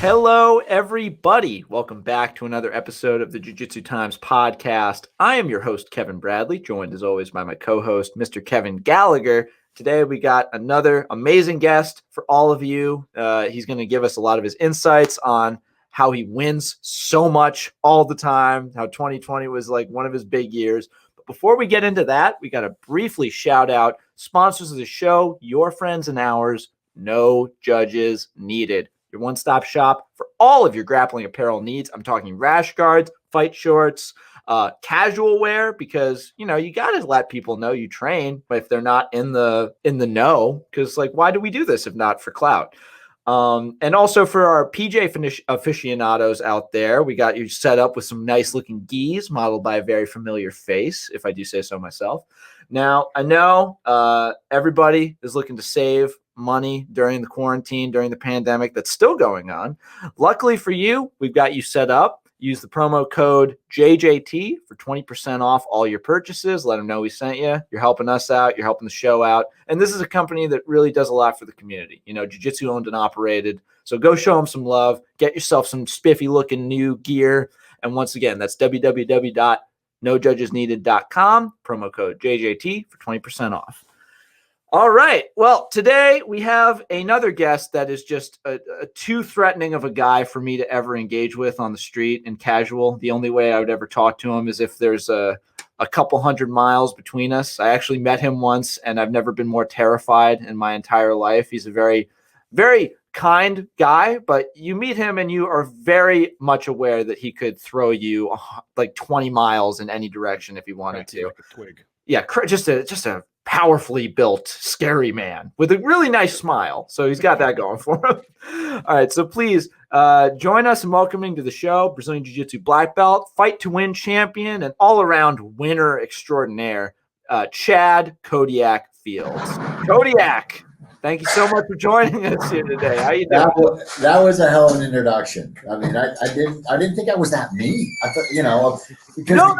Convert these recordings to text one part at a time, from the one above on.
Hello, everybody. Welcome back to another episode of the Jiu-Jitsu Times podcast. I am your host, Kevin Bradley, joined as always by my co-host, Mr. Kevin Gallagher. Today, we got another amazing guest for all of you. He's going to give us a lot of his insights on how he wins so much all the time, how 2020 was like one of his big years. But before we get into that, we got to briefly shout out sponsors of the show, your friends and ours, no judges needed. Your one-stop shop for all of your grappling apparel needs. I'm talking rash guards, fight shorts, casual wear, because you got to let people know you train, but if they're not in the know, because like, why do we do this if not for clout? And also for our PJ aficionados out there, we got you set up with some nice looking gis modeled by a very familiar face, if I do say so myself. Now, I know everybody is looking to save money during the quarantine, during the pandemic that's still going on. Luckily for you, we've got you set up. Use the promo code JJT for 20% off all your purchases. Let them know we sent you. You're helping us out. You're helping the show out. And this is a company that really does a lot for the community. Jiu-Jitsu owned and operated. So go show them some love. Get yourself some spiffy looking new gear. And once again, that's www.nojudgesneeded.com. Promo code JJT for 20% off. All right. Well, today we have another guest that is just a too threatening of a guy for me to ever engage with on the street and casual. The only way I would ever talk to him is if there's a couple hundred miles between us. I actually met him once, and I've never been more terrified in my entire life. He's a very, very kind guy, but you meet him and you are very much aware that he could throw you like 20 miles in any direction if he wanted to. Like a twig. Yeah, just a powerfully built, scary man with a really nice smile. So he's got that going for him. All right, so please join us in welcoming to the show Brazilian Jiu-Jitsu black belt, fight to win champion, and all-around winner extraordinaire, Chad Kodiak Fields. Kodiak, thank you so much for joining us here today. How you doing? That was a hell of an introduction. I mean, I didn't think I was that mean. I thought, because No,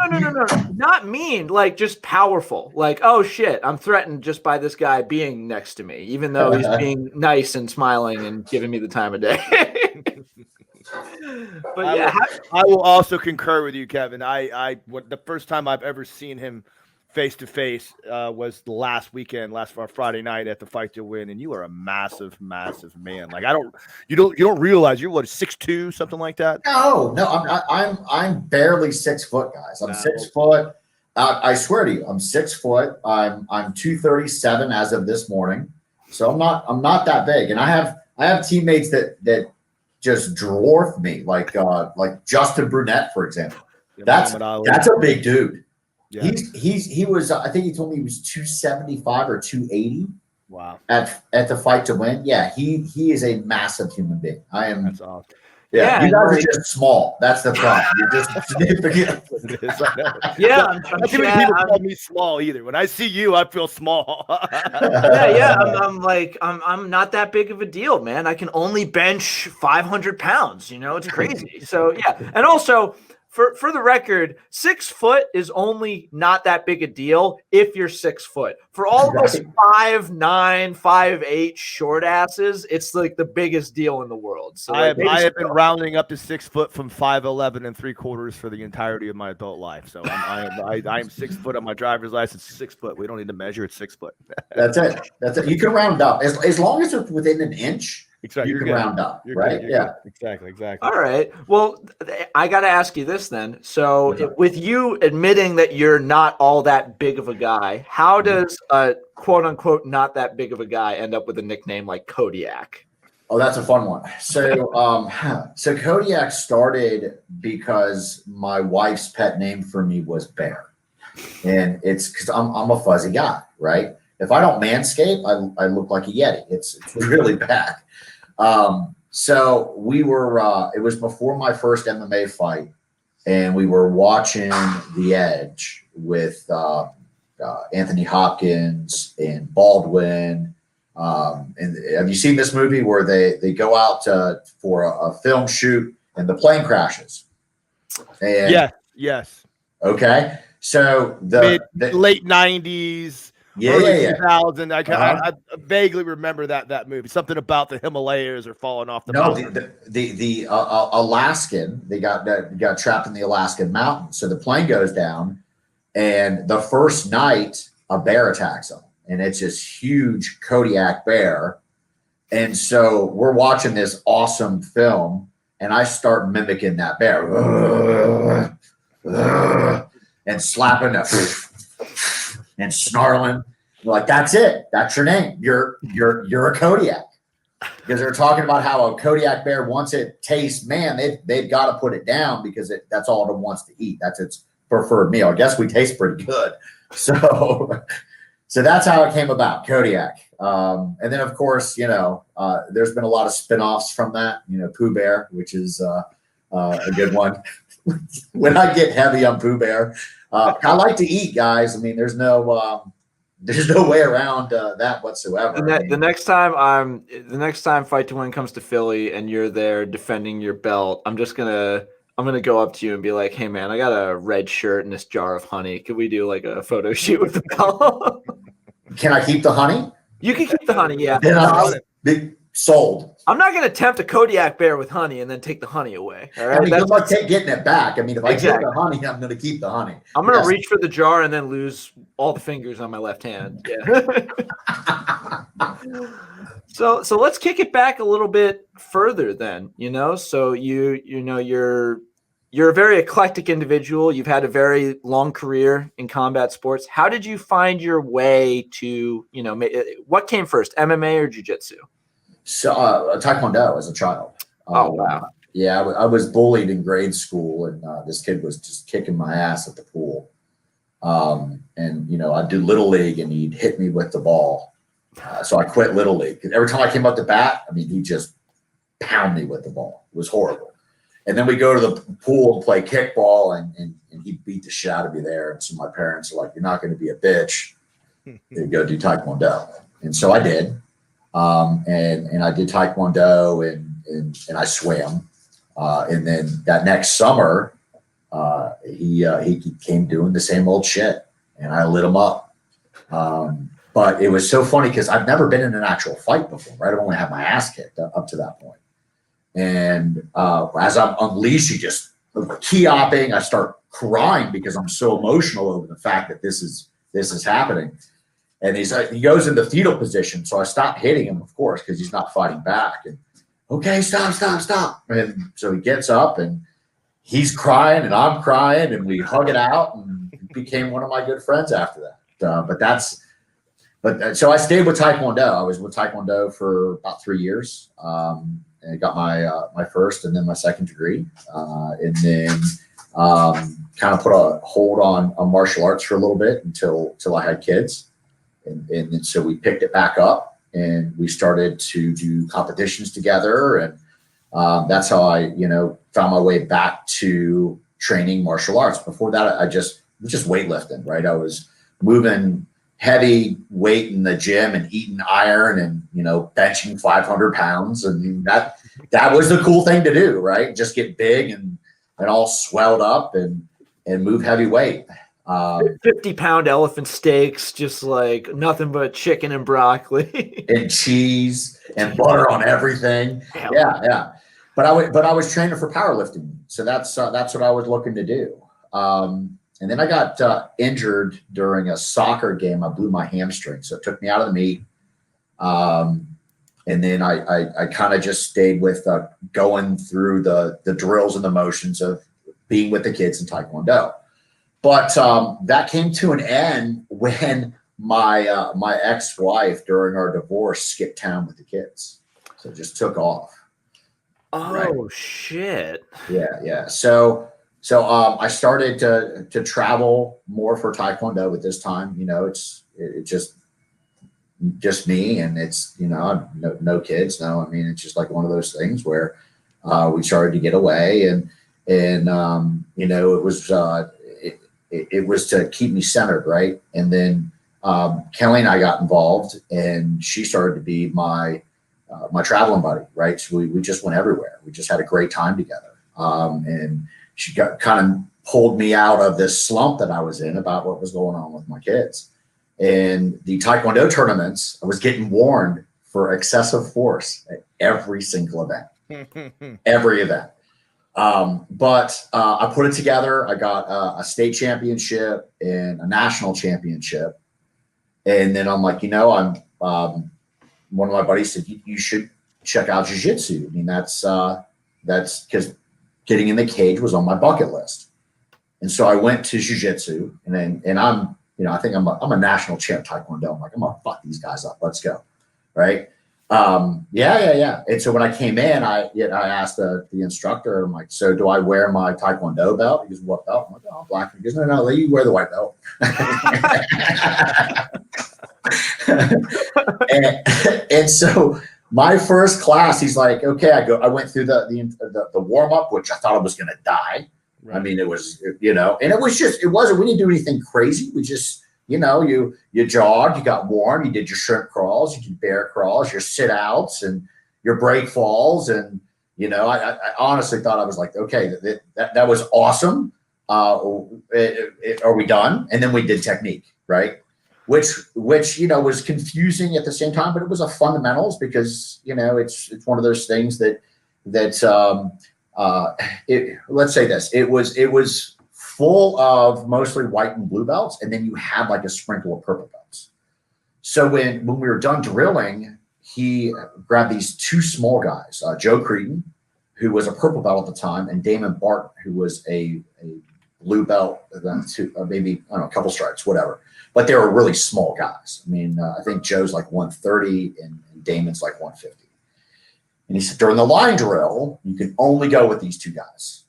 not mean, like just powerful. Like, oh shit, I'm threatened just by this guy being next to me, even though he's being nice and smiling and giving me the time of day. But yeah, I will also concur with you, Kevin. The first time I've ever seen him face to face was last Friday night at the Fight to Win, and you are a massive, massive man. Like you don't realize you're 6'2", something like that. No, I'm barely 6 foot, guys. I'm 6 foot. I swear to you, I'm 6 foot. I'm 237 as of this morning, so I'm not that big. And I have teammates that just dwarf me, like Justin Brunette, for example. That's a big dude. Yeah. He was, I think he told me he was 275 or 280. Wow. At the Fight to Win. Yeah, he is a massive human being. That's awesome. Yeah, you guys are just small. That's the problem. You're just significant. Yeah, I'm too many people call me small either. When I see you, I feel small. I'm not that big of a deal, man. I can only bench 500 pounds. It's crazy. So yeah, and also. For the record, 6 foot is only not that big a deal if you're 6 foot. For all of us 5'9", 5'8" short asses, it's like the biggest deal in the world. So I have been rounding up to 6 foot from 5'11" and 3/4 for the entirety of my adult life. So I'm 6 foot on my driver's license. 6 foot. We don't need to measure. It's 6 foot. That's it. You can round up as long as it's within an inch. Exactly. You can round up, right? Yeah. Exactly. All right. Well, I got to ask you this then. So with you admitting that you're not all that big of a guy, how does a quote unquote not that big of a guy end up with a nickname like Kodiak? Oh, that's a fun one. So, so Kodiak started because my wife's pet name for me was Bear. And it's because I'm a fuzzy guy, right? If I don't manscape, I look like a Yeti. It's really bad. So we were, it was before my first MMA fight, and we were watching The Edge with Anthony Hopkins and Baldwin. And have you seen this movie where they go out for a film shoot and the plane crashes? And, yes. Okay. So the late 90s. early yeah. 2000. Uh-huh. I vaguely remember that movie. Something about the Himalayas or falling off the No, mountain. the Alaskan, they got trapped in the Alaskan mountains. So the plane goes down, and the first night a bear attacks them, and it's this huge Kodiak bear. And so we're watching this awesome film, and I start mimicking that bear and slapping it and snarling. Like, that's it. That's your name. You're a Kodiak. Because they're talking about how a Kodiak bear, once it tastes man, they've got to put it down because that's all it wants to eat. That's its preferred meal. I guess we taste pretty good. So that's how it came about, Kodiak. And then, of course, there's been a lot of spinoffs from that, Pooh Bear, which is a good one. When I get heavy on Pooh Bear, I like to eat, guys. I mean, there's no way around that whatsoever. The next time Fight to Win comes to Philly and you're there defending your belt, I'm gonna go up to you and be like, "Hey man, I got a red shirt and this jar of honey. Could we do like a photo shoot with the belt?" Can I keep the honey? You can keep the honey, yeah. Then I'm sold. I'm not going to tempt a Kodiak bear with honey and then take the honey away. All right? I mean, good luck getting it back. I mean, if I Exactly. get the honey, I'm going to keep the honey. I'm going to reach for the jar and then lose all the fingers on my left hand. Yeah. So let's kick it back a little bit further then, So you're a very eclectic individual. You've had a very long career in combat sports. How did you find your way to, what came first, MMA or jiu-jitsu? So Taekwondo as a child. Oh, wow. Yeah, I was bullied in grade school, and this kid was just kicking my ass at the pool. And I'd do Little League, and he'd hit me with the ball. So I quit Little League. Every time I came up to bat, I mean, he'd just pound me with the ball. It was horrible. And then we go to the pool and play kickball, and he beat the shit out of me there. And so my parents are like, "You're not going to be a bitch. You go do Taekwondo." And so I did. And I did Taekwondo and I swam. And then that next summer, he came doing the same old shit, and I lit him up. But it was so funny because I've never been in an actual fight before, right? I've only had my ass kicked up to that point. And as I'm unleashed, he just key-opping. I start crying because I'm so emotional over the fact that this is happening. And he goes into fetal position. So I stop hitting him, of course, because he's not fighting back. And okay, stop. And so he gets up and he's crying and I'm crying and we hug it out and became one of my good friends after that. So I stayed with Taekwondo. I was with Taekwondo for about 3 years. And I got my first and then my second degree. And then kind of put a hold on martial arts for a little bit until I had kids. And so we picked it back up and we started to do competitions together. And that's how I, found my way back to training martial arts. Before that, I was just weightlifting, right? I was moving heavy weight in the gym and eating iron and, benching 500 pounds. And that was the cool thing to do, right? Just get big and all swelled up and move heavy weight. 50-pound elephant steaks, just like nothing but chicken and broccoli and cheese and butter on everything. Yeah. But I was training for powerlifting, so that's what I was looking to do. And then I got injured during a soccer game. I blew my hamstring, so it took me out of the meet. And then I kind of just stayed with going through the drills and the motions of being with the kids in Taekwondo. But that came to an end when my ex-wife, during our divorce, skipped town with the kids. So it just took off. Oh, right? Shit. Yeah. So I started to travel more for Taekwondo at this time. It's just me, and it's no kids. No, I mean, it's just like one of those things where we started to get away, and it was. It was to keep me centered, right? And then Kelly and I got involved, and she started to be my traveling buddy, right? So we just went everywhere. We just had a great time together. And she kind of pulled me out of this slump that I was in about what was going on with my kids. in the Taekwondo tournaments, I was getting warned for excessive force at every single event, every event. But I put it together. I got a state championship and a national championship. And then I'm like, one of my buddies said, you should check out Jiu-Jitsu. I mean, that's because getting in the cage was on my bucket list. And so I went to Jiu-Jitsu, and I'm, I think I'm a national champ Taekwondo. I'm like, I'm gonna fuck these guys up. Let's go. Right. Yeah. And so when I came in, I asked the instructor, I'm like, so do I wear my Taekwondo belt? He goes, what belt? I'm like, oh, black. He goes, no, you wear the white belt. and so my first class, he's like, okay, I went through the warm up, which I thought I was going to die. Right. I mean, it was, and it wasn't, we didn't do anything crazy. We just, you jogged, you got warm, you did your shrimp crawls, you did bear crawls, your sit outs and your break falls. And, I honestly thought, I was like, okay, that was awesome. Are we done? And then we did technique, right? Which was confusing at the same time, but it was a fundamentals because, it's one of those things that let's say this, it was full of mostly white and blue belts, and then you had like a sprinkle of purple belts. So when we were done drilling, he grabbed these two small guys, Joe Creedon, who was a purple belt at the time, and Damon Barton, who was a blue belt, maybe, I don't know, a couple stripes, whatever. But they were really small guys. I mean, I think Joe's like 130 and Damon's like 150. And he said, during the line drill, you can only go with these two guys.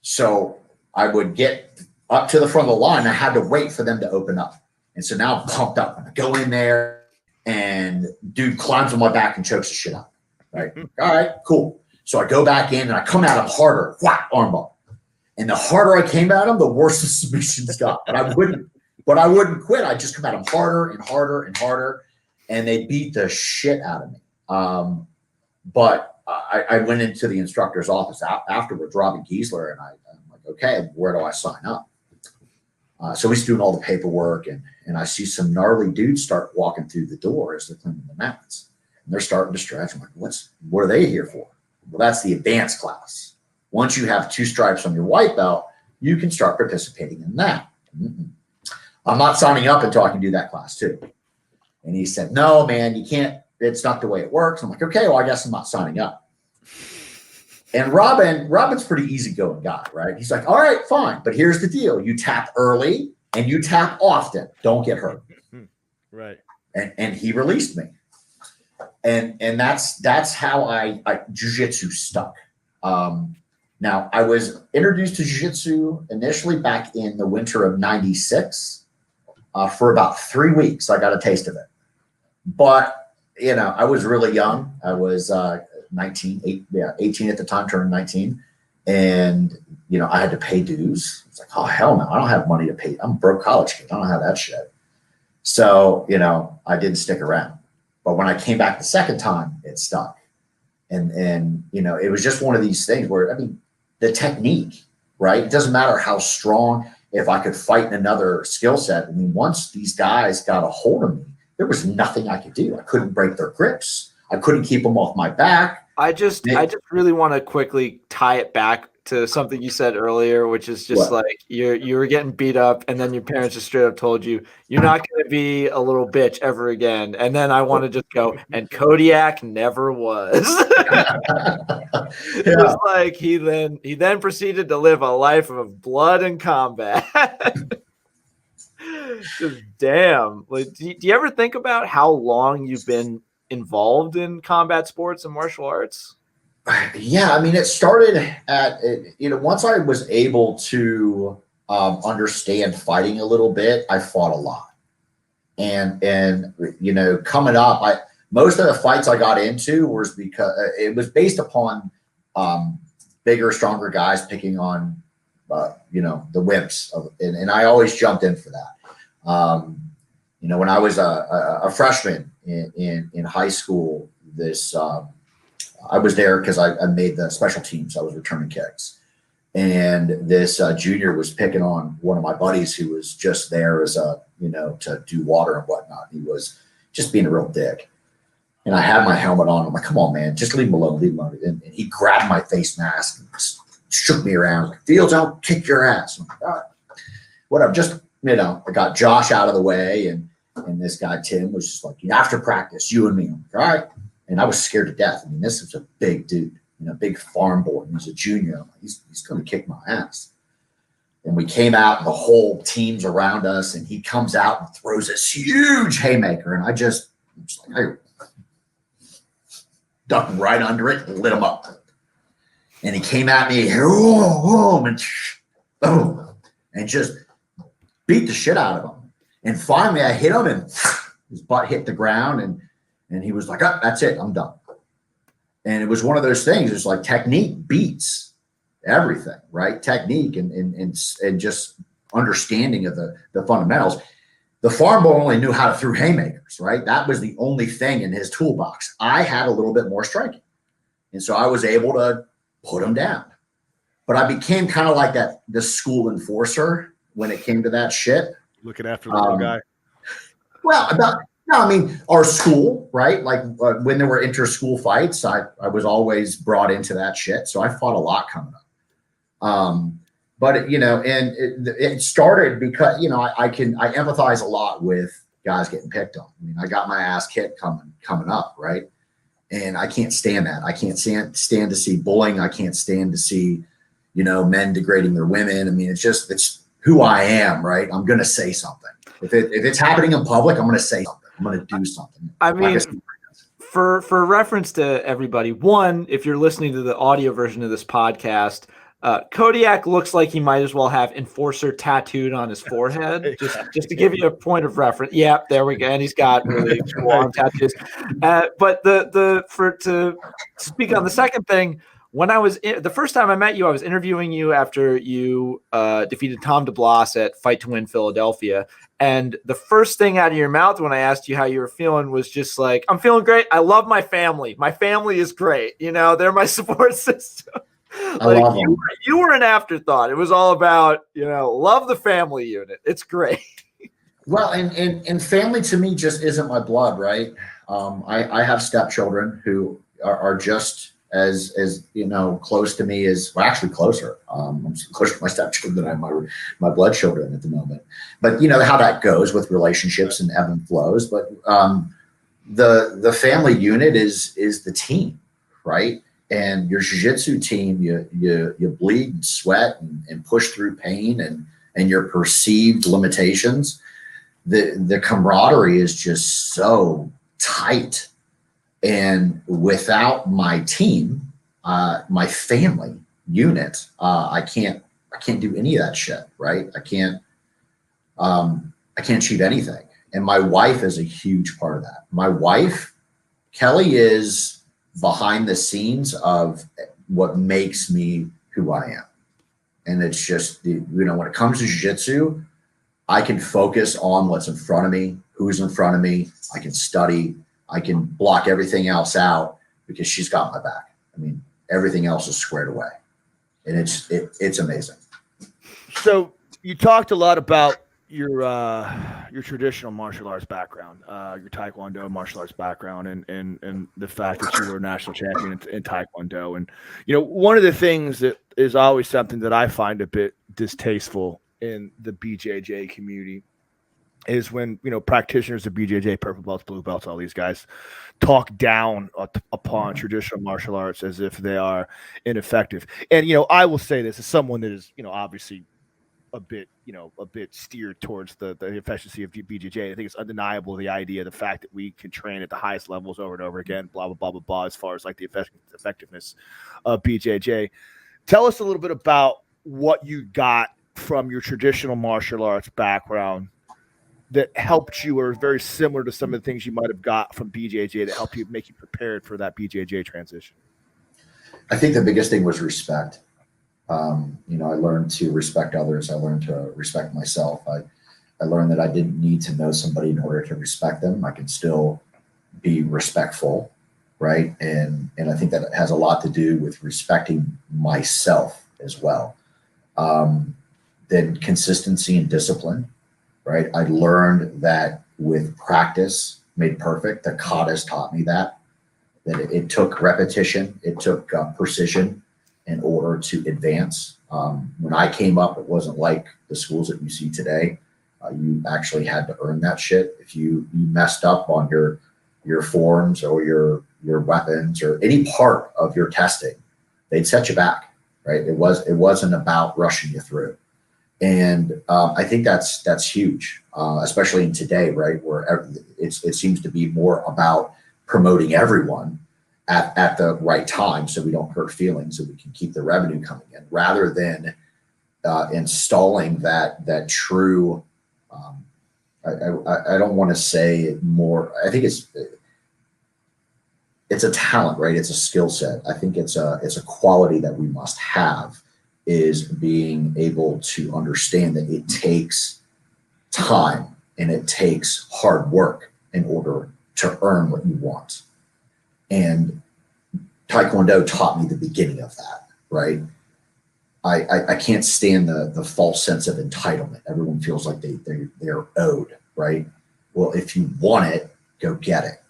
So I would get up to the front of the line. I had to wait for them to open up. And so now I'm pumped up. I go in there and dude climbs on my back and chokes the shit out. Right. All right, cool. So I go back in and I come at him harder, whack, armbar. And the harder I came at him, the worse the submissions got. But I wouldn't quit. I'd just come at him harder and harder and harder. And they beat the shit out of me. But I went into the instructor's office afterwards, Robbie Giesler, and I'm like, okay, where do I sign up? So he's doing all the paperwork, and I see some gnarly dudes start walking through the door as they're cleaning the mats. And they're starting to stretch. I'm like, what are they here for? Well, that's the advanced class. Once you have 2 stripes on your white belt, you can start participating in that. I'm not signing up until I can do that class too. And he said, no, man, you can't. It's not the way it works. I'm like, okay, well, I guess I'm not signing up. And Robin's pretty easygoing guy, right? He's like, all right, fine. But here's the deal. You tap early and you tap often. Don't get hurt. Right. And he released me. And that's how I Jiu-Jitsu stuck. Now, I was introduced to Jiu-Jitsu initially back in the winter of '96. For about 3 weeks, I got a taste of it. But, I was really young. I was 18 at the time, turned 19. And, I had to pay dues. It's like, oh, hell no, I don't have money to pay. I'm a broke college kid. I don't have that shit. So, I didn't stick around. But when I came back the second time, it stuck. And it was just one of these things where, the technique, right? It doesn't matter how strong, if I could fight in another skill set. Once these guys got a hold of me, there was nothing I could do. I couldn't break their grips. I couldn't keep them off my back. I just really want to quickly tie it back to something you said earlier, which is just like you were getting beat up, and then your parents just straight up told you you're not going to be a little bitch ever again. And then I want to just go, and Kodiak never was. It was like he then proceeded to live a life of blood and combat. Just damn. Like, do you ever think about how long you've been involved in combat sports and martial arts? Yeah, it started at, once I was able to understand fighting a little bit, I fought a lot. And coming up, most of the fights I got into was because it was based upon bigger, stronger guys picking on, the wimps. And I always jumped in for that. When I was a freshman in high school, I was there because I made the special teams. I was returning kicks. And this junior was picking on one of my buddies who was just there as a, to do water and whatnot. He was just being a real dick. And I had my helmet on. I'm like, come on, man, just leave him alone, leave him alone. And he grabbed my face mask and shook me around. Like, Fields, I'll kick your ass. I'm like, all right, whatever. Just, I got Josh out of the way. And this guy, Tim, was just like, after practice, you and me. I'm like, all right. And I was scared to death. I mean, this is a big dude, big farm boy. He's a junior. I'm like, he's going to kick my ass. And we came out, and the whole team's around us. And he comes out and throws this huge haymaker. And I'm just like, I ducked right under it and lit him up. And he came at me, and boom, and just beat the shit out of him. And finally, I hit him, and his butt hit the ground, and he was like, oh, that's it, I'm done. And it was one of those things. It's like technique beats everything, right? Technique and just understanding of the fundamentals. The farm boy only knew how to throw haymakers, right? That was the only thing in his toolbox. I had a little bit more striking. And so I was able to put him down. But I became kind of like the school enforcer when it came to that shit. Looking after the little guy. Well, our school, right? Like when there were inter-school fights, I was always brought into that shit. So I fought a lot coming up. But it started because I empathize a lot with guys getting picked on. I mean, I got my ass kicked coming up, right? And I can't stand that. I can't stand to see bullying. I can't stand to see, men degrading their women. I mean, it's who I am, right? I'm gonna say something. If it's happening in public, I'm gonna say something. I'm gonna do something. I mean, for reference to everybody, one, if you're listening to the audio version of this podcast, Kodiak looks like he might as well have enforcer tattooed on his forehead, just to give you a point of reference. Yeah, there we go. And he's got really long tattoos. But to speak on the second thing, when I was the first time I met you, I was interviewing you after you defeated Tom DeBlas at Fight to Win Philadelphia. And the first thing out of your mouth when I asked you how you were feeling was just like, I'm feeling great. I love my family. My family is great. They're my support system. Like you were an afterthought. It was all about, love the family unit. It's great. Well, and family to me just isn't my blood, right? I have stepchildren who are just as close to me as, well, actually closer. I'm closer to my stepchildren than I am my blood children at the moment. But how that goes with relationships and ebb and flows. But the family unit is the team, right? And your jiu-jitsu team, you bleed and sweat and push through pain and your perceived limitations. The camaraderie is just so tight. And without my team, my family unit, I can't do any of that shit, right? I can't achieve anything. And my wife is a huge part of that. My wife, Kelly, is behind the scenes of what makes me who I am. And it's just, when it comes to jiu-jitsu, I can focus on what's in front of me, who's in front of me. I can study. I can block everything else out because she's got my back. I mean, everything else is squared away. And it's amazing. So you talked a lot about your traditional martial arts background, your Taekwondo martial arts background, and the fact that you were a national champion in Taekwondo. And, one of the things that is always something that I find a bit distasteful in the BJJ community is when, practitioners of BJJ, purple belts, blue belts, all these guys talk down upon traditional martial arts as if they are ineffective. And, I will say this as someone that is, obviously a bit steered towards the efficiency of BJJ. I think it's undeniable, the idea, the fact that we can train at the highest levels over and over again, blah, blah, blah, blah, blah, as far as like the effectiveness of BJJ. Tell us a little bit about what you got from your traditional martial arts background that helped you, or is very similar to some of the things you might have got from BJJ that helped you make you prepared for that BJJ transition. I think the biggest thing was respect. I learned to respect others. I learned to respect myself. I learned that I didn't need to know somebody in order to respect them. I can still be respectful, right? And I think that it has a lot to do with respecting myself as well. Then consistency and discipline, right? I learned that with practice made perfect. The Katas taught me that it took repetition, it took precision in order to advance. When I came up, it wasn't like the schools that you see today. You actually had to earn that shit. If you messed up on your forms or your weapons or any part of your testing, they'd set you back, right? It wasn't about rushing you through. And I think that's huge, especially in today, right, where it seems to be more about promoting everyone at the right time, so we don't hurt feelings, so we can keep the revenue coming in, rather than installing that true. I don't want to say more. I think it's a talent, right? It's a skill set. I think it's a quality that we must have, is being able to understand that it takes time and it takes hard work in order to earn what you want. And Taekwondo taught me the beginning of that, right? I can't stand the false sense of entitlement. Everyone feels like they're owed, right? Well, if you want it, go get it,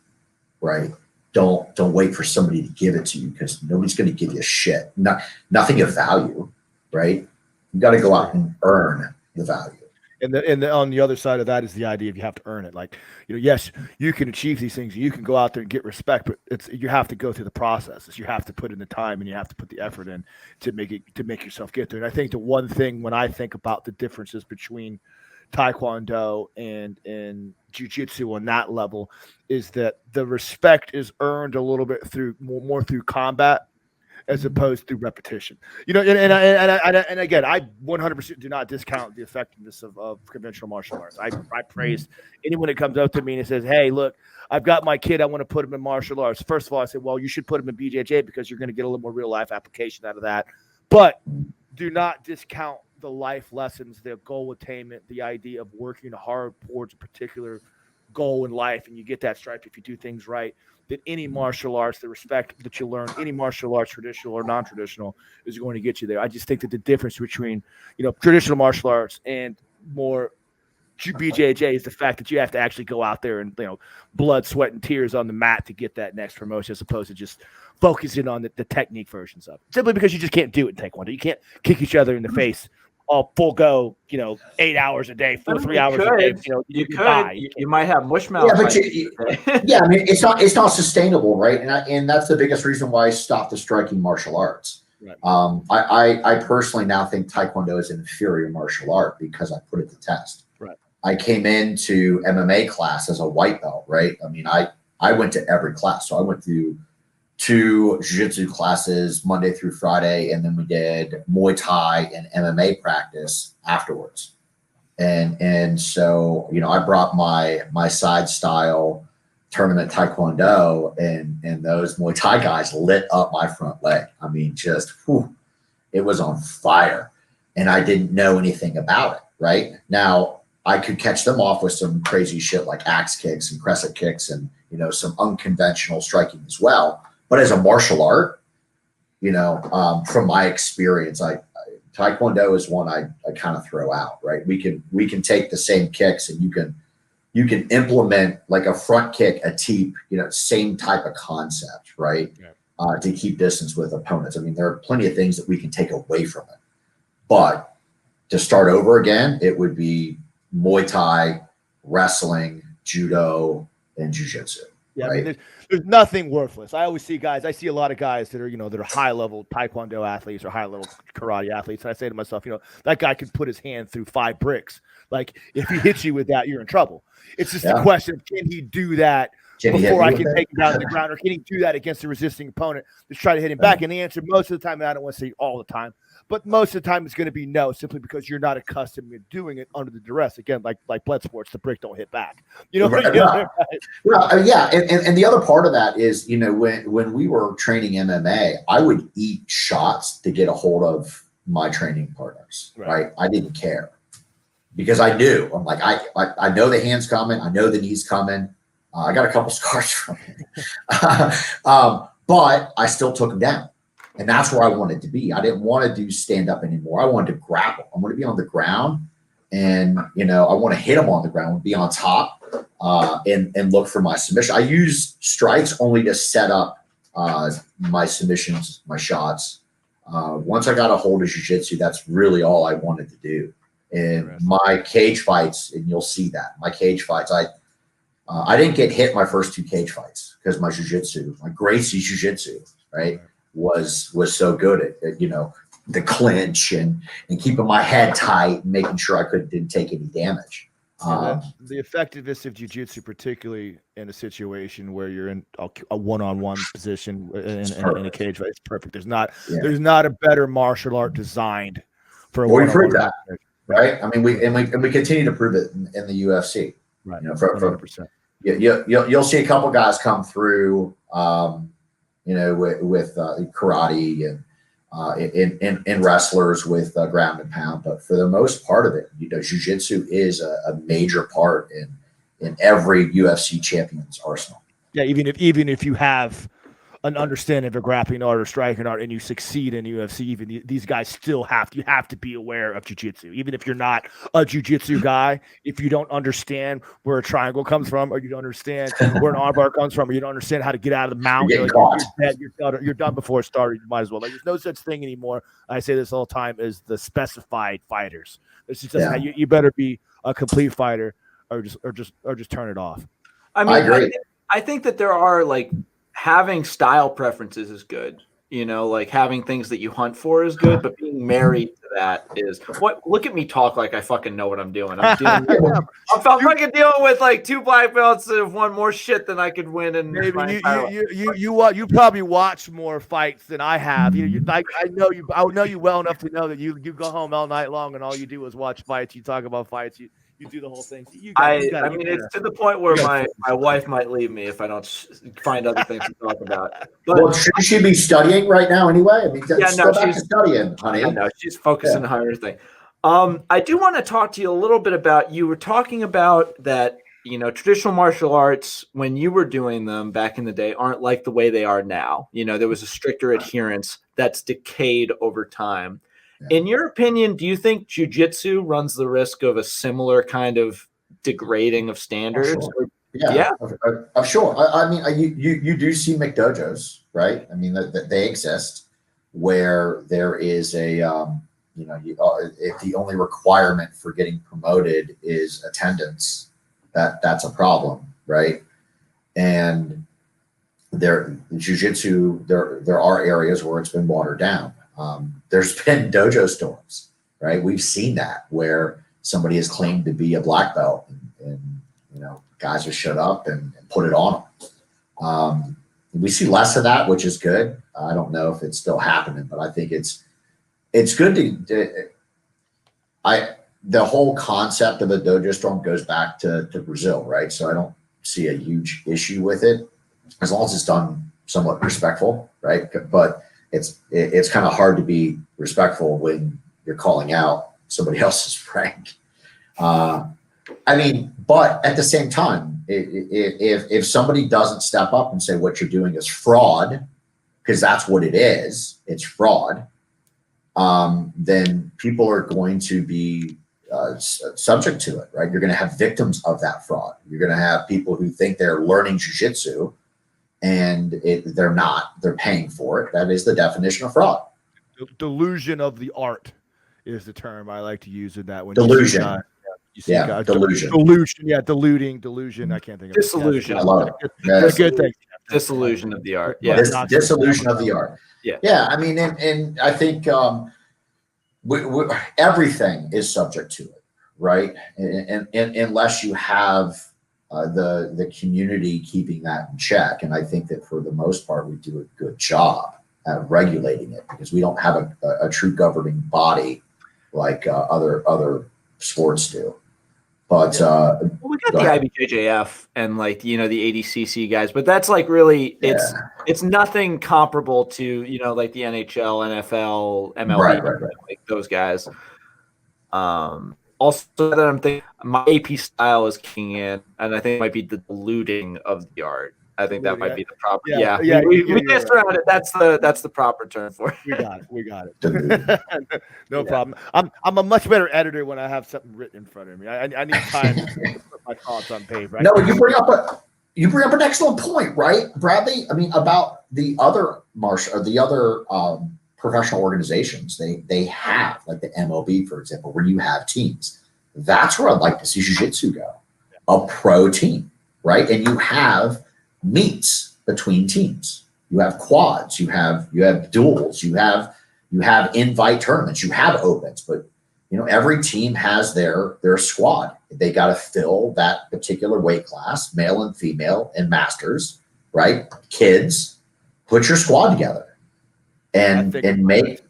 right? Don't wait for somebody to give it to you, because nobody's going to give you shit. Nothing of value, right? You got to go out and earn the value. And on the other side of that is the idea of you have to earn it. Like, yes, you can achieve these things. You can go out there and get respect, but you have to go through the processes. You have to put in the time and you have to put the effort in to make yourself get there. And I think the one thing when I think about the differences between Taekwondo and Jiu-Jitsu on that level is that the respect is earned a little bit more through combat, as opposed to repetition, and again, I 100% do not discount the effectiveness of conventional martial arts. I praise anyone that comes up to me and says, "Hey, look, I've got my kid. I want to put him in martial arts." First of all, I said, "Well, you should put him in BJJ because you're going to get a little more real life application out of that." But do not discount the life lessons, the goal attainment, the idea of working hard towards a particular goal in life, and you get that stripe if you do things right. That any martial arts, the respect that you learn, any martial arts, traditional or non-traditional, is going to get you there. I just think that the difference between, traditional martial arts and more BJJ is the fact that you have to actually go out there and, blood, sweat, and tears on the mat to get that next promotion, as opposed to just focusing on the technique versions of it. Simply because you just can't do it in Taekwondo. You can't kick each other in the face all full go, 8 hours a day, 3 hours a day. You could. You might have mush mouth. Yeah, I mean, it's not sustainable, right? And that's the biggest reason why I stopped the striking martial arts. Right. I personally now think Taekwondo is an inferior martial art because I put it to test. Right. I came into MMA class as a white belt, right? I mean, I went to every class. So I went to 2 jiu-jitsu classes Monday through Friday, and then we did Muay Thai and MMA practice afterwards. And so, I brought my side style tournament Taekwondo, and those Muay Thai guys lit up my front leg. I mean, just, it was on fire. And I didn't know anything about it, right? Now, I could catch them off with some crazy shit like axe kicks and crescent kicks and, some unconventional striking as well. But as a martial art, from my experience, Taekwondo is one I kind of throw out, right? We can take the same kicks, and you can implement like a front kick, a teep, same type of concept, right? Yeah. To keep distance with opponents. I mean, there are plenty of things that we can take away from it. But to start over again, it would be Muay Thai, wrestling, judo, and jiu-jitsu. Yeah, right? I mean, there's nothing worthless. I see a lot of guys that are, that are high level Taekwondo athletes or high level karate athletes. And I say to myself, that guy could put his hand through 5 bricks. Like, if he hits you with that, you're in trouble. It's just a question of, can he do that before I can take him down to the ground, or can he do that against a resisting opponent? Just try to hit him back. And the answer most of the time, and I don't want to say all the time, but most of the time it's going to be no, simply because you're not accustomed to doing it under the duress. Again, like blood sports, the brick don't hit back. Right. Well, yeah, and the other part of that is, when we were training MMA, I would eat shots to get a hold of my training partners. Right? I didn't care because I knew. I'm like, I know the hand's coming, I know the knee's coming. I got a couple scars from it, but I still took them down. And that's where I wanted to be. I didn't want to do stand up anymore. I wanted to grapple. I want to be on the ground, and I want to hit them on the ground, be on top, and look for my submission. I use strikes only to set up my submissions, my shots. Once I got a hold of jiu-jitsu, that's really all I wanted to do. And my cage fights, and you'll see that my cage fights, I didn't get hit my first 2 cage fights because my jiu-jitsu, my Gracie jiu-jitsu, right, was so good at the clinch and keeping my head tight and making sure I didn't take any damage. The effectiveness of jiu-jitsu, particularly in a situation where you're in a one-on-one position in a cage fight, it's perfect. There's not a better martial art designed for a one-on-one that, right? I mean, we continue to prove it in the UFC. Right. 100%. You'll see a couple guys come through, with karate and wrestlers with ground and pound, but for the most part of it, jiu-jitsu is a major part in every UFC champion's arsenal. Yeah, even if you have an understanding of a grappling art or striking art and you succeed in UFC, even these guys still have to be aware of jiu-jitsu. Even if you're not a jiu-jitsu guy, if you don't understand where a triangle comes from, or you don't understand where an armbar comes from, or you don't understand how to get out of the mount, you're dead. You're done before it started. You might as well. Like, there's no such thing anymore. I say this all the time, as the specified fighters. It's just you better be a complete fighter, or just turn it off. I mean, I agree. I think that there are, like, having style preferences is good. Like having things that you hunt for is good, but being married to that is what. Look at me talk like I fucking know what I'm doing. I'm fucking dealing with like 2 black belts that have won more shit than I could win. And maybe you probably watch more fights than I have. I know you well enough to know that you go home all night long and all you do is watch fights. You talk about fights. You do the whole thing. It's to the point where my wife might leave me if I don't find other things to talk about. But should she be studying right now anyway? I mean, she's studying, honey. No, she's focusing on her thing. I do want to talk to you a little bit about, you were talking about that, traditional martial arts, when you were doing them back in the day, aren't like the way they are now. There was a stricter adherence that's decayed over time. In your opinion, do you think jiu-jitsu runs the risk of a similar kind of degrading of standards? I'm sure. I mean, you do see McDojos, right? I mean, they exist where there is a, if the only requirement for getting promoted is attendance, that's a problem, right? And jiu-jitsu, there are areas where it's been watered down. There's been dojo storms, right? We've seen that where somebody has claimed to be a black belt and guys have showed up and put it on them. We see less of that, which is good. I don't know if it's still happening, but I think it's good the whole concept of a dojo storm goes back to Brazil, right? So I don't see a huge issue with it as long as it's done somewhat respectful, right? But it's kind of hard to be respectful when you're calling out somebody else's rank. I mean, but at the same time, if somebody doesn't step up and say what you're doing is fraud, because that's what it is, it's fraud, then people are going to be subject to it, right? You're going to have victims of that fraud. You're going to have people who think they're learning jiu-jitsu and they're not. They're paying for it. That is the definition of fraud. Delusion of the art is the term I like to use in that one. Delusion. Delusion. Yeah, delusion. I can't think of disillusion. I love it. That's a good thing. Disillusion of the art. Yeah, disillusion of the art. Yeah. I mean, and I think everything is subject to it, right? And unless you have the community keeping that in check, and I think that for the most part we do a good job at regulating it because we don't have a true governing body like other sports do. But we got the IBJJF and the ADCC guys, but that's really it's nothing comparable to like the NHL, NFL, MLB, right. Like those guys. Also, that I'm thinking, my AP style is kicking in, and I think it might be the diluting of the art. I think that might be the proper. Yeah, We danced around it. That's the proper term for it. We got it. No problem. I'm a much better editor when I have something written in front of me. I need time to put my thoughts on paper. No, you bring up an excellent point, right, Bradley? I mean, about the other professional organizations, they have, like the MLB, for example, where you have teams. That's where I'd like to see jiu-jitsu go. A pro team, right? And you have meets between teams. You have quads, you have duels, you have invite tournaments, you have opens, but every team has their squad. They got to fill that particular weight class, male and female and masters, right? Kids, put your squad together and make.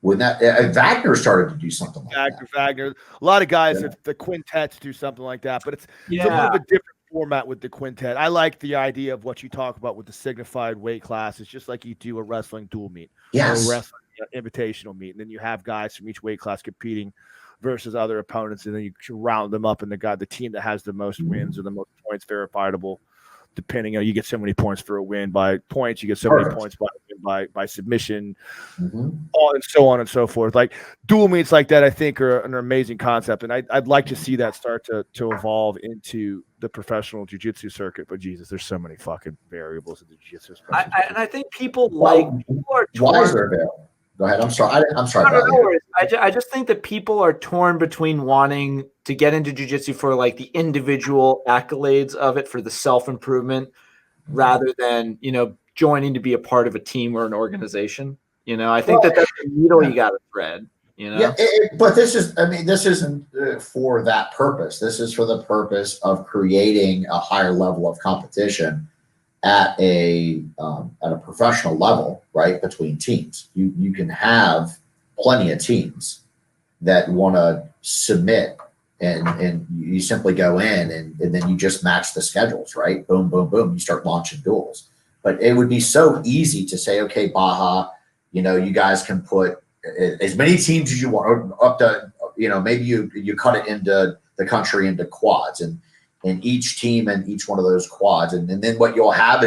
When Wagner started to do something like that. Wagner, a lot of guys, the quintets do something like that, but it's a little bit different format with the quintet. I like the idea of what you talk about with the signified weight class. It's just like you do a wrestling dual meet, or a wrestling invitational meet, and then you have guys from each weight class competing versus other opponents, and then you round them up, and the team that has the most wins or the most points verifiable. Depending on, you get so many points for a win by points, you get so many points by submission, and so on and so forth. Like dual meets like that, I think are an amazing concept, and I'd like to see that start to evolve into the professional jiu-jitsu circuit. But Jesus, there's so many fucking variables in the jiu-jitsu. And I think people are torn. Go ahead. I'm sorry. I'm sorry. No worries. I just think that people are torn between wanting to get into jiu-jitsu for like the individual accolades of it, for the self-improvement, rather than, joining to be a part of a team or an organization. I think that's the needle you got to thread. Yeah, but this isn't for that purpose. This is for the purpose of creating a higher level of competition at a professional level, right? Between teams, you can have plenty of teams that want to submit, and you simply go in and then you just match the schedules, right? Boom, boom, boom. You start launching duels. But it would be so easy to say, okay, Baja, you guys can put as many teams as you want, up to, maybe you cut it into the country into quads, and each team and each one of those quads. And then what you'll have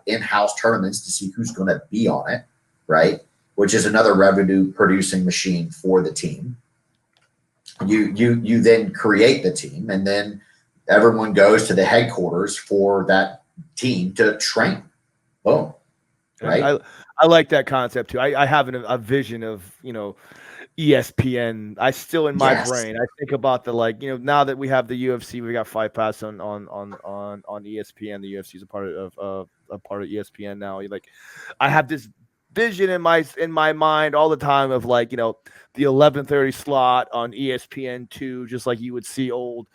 in-house tournaments to see who's going to be on it, right? Which is another revenue producing machine for the team. You then create the team, and then everyone goes to the headquarters for that team to train. Boom. Right. I like that concept too. I have a vision of, ESPN. I still in my brain, I think about now that we have the UFC, we got Fight Pass on ESPN. The UFC is a part of ESPN now. I have this vision in my mind all the time of the 11:30 slot on ESPN2, just like you would see old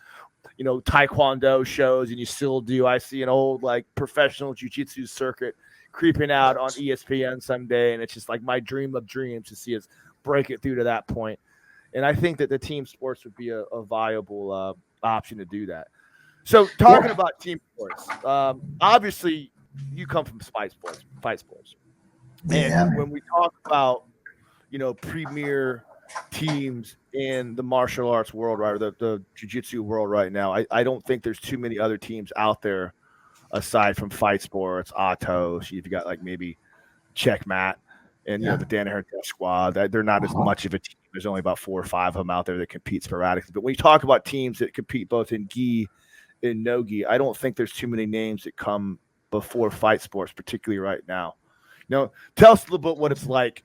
taekwondo shows, and you still do. I see an old professional jiu-jitsu circuit creeping out on ESPN someday, and it's just like my dream of dreams to see us break it through to that point. And I think that the team sports would be a viable option to do that. So talking about team sports, obviously you come from fight sports. And when we talk about, premier teams in the martial arts world, right, or the jiu-jitsu world right now, I don't think there's too many other teams out there aside from fight sports, Atos. You've got maybe Checkmat and the Danaher squad. They're not as much of a team. There's only about 4 or 5 of them out there that compete sporadically. But when you talk about teams that compete both in gi and no gi, I don't think there's too many names that come before fight sports, particularly right now. Tell us a little bit what it's like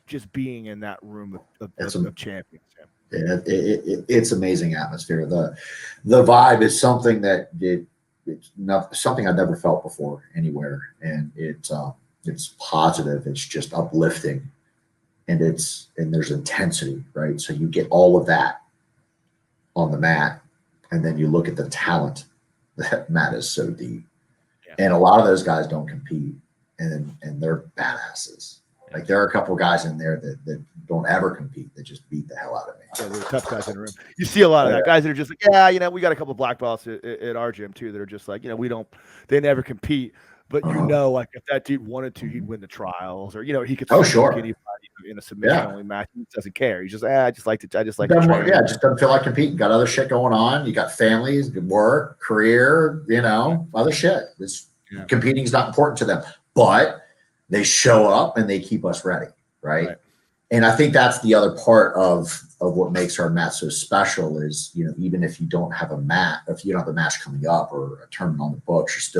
just being in that room of champions. Yeah, it's amazing atmosphere. The vibe is something that it's something I've never felt before anywhere, and it's positive. It's just uplifting, and there's intensity, right? So you get all of that on the mat, and then you look at the talent. That mat is so deep, and a lot of those guys don't compete, and they're badasses. There are a couple of guys in there that don't ever compete, that just beat the hell out of me. Yeah, they're tough guys in the room. You see a lot of that. Guys that are just we got a couple of black belts at our gym too that are just they never compete. But if that dude wanted to, he'd win the trials, or he could smoke anybody. in a submission only match. He doesn't care. He's just I just like to train. Yeah, just doesn't feel like competing. Got other shit going on. You got families, work, career, other shit. Competing is not important to them, but they show up and they keep us ready, right? And I think that's the other part of what makes our mat so special is, even if you don't have a mat, if you don't have a match coming up or a tournament on the books,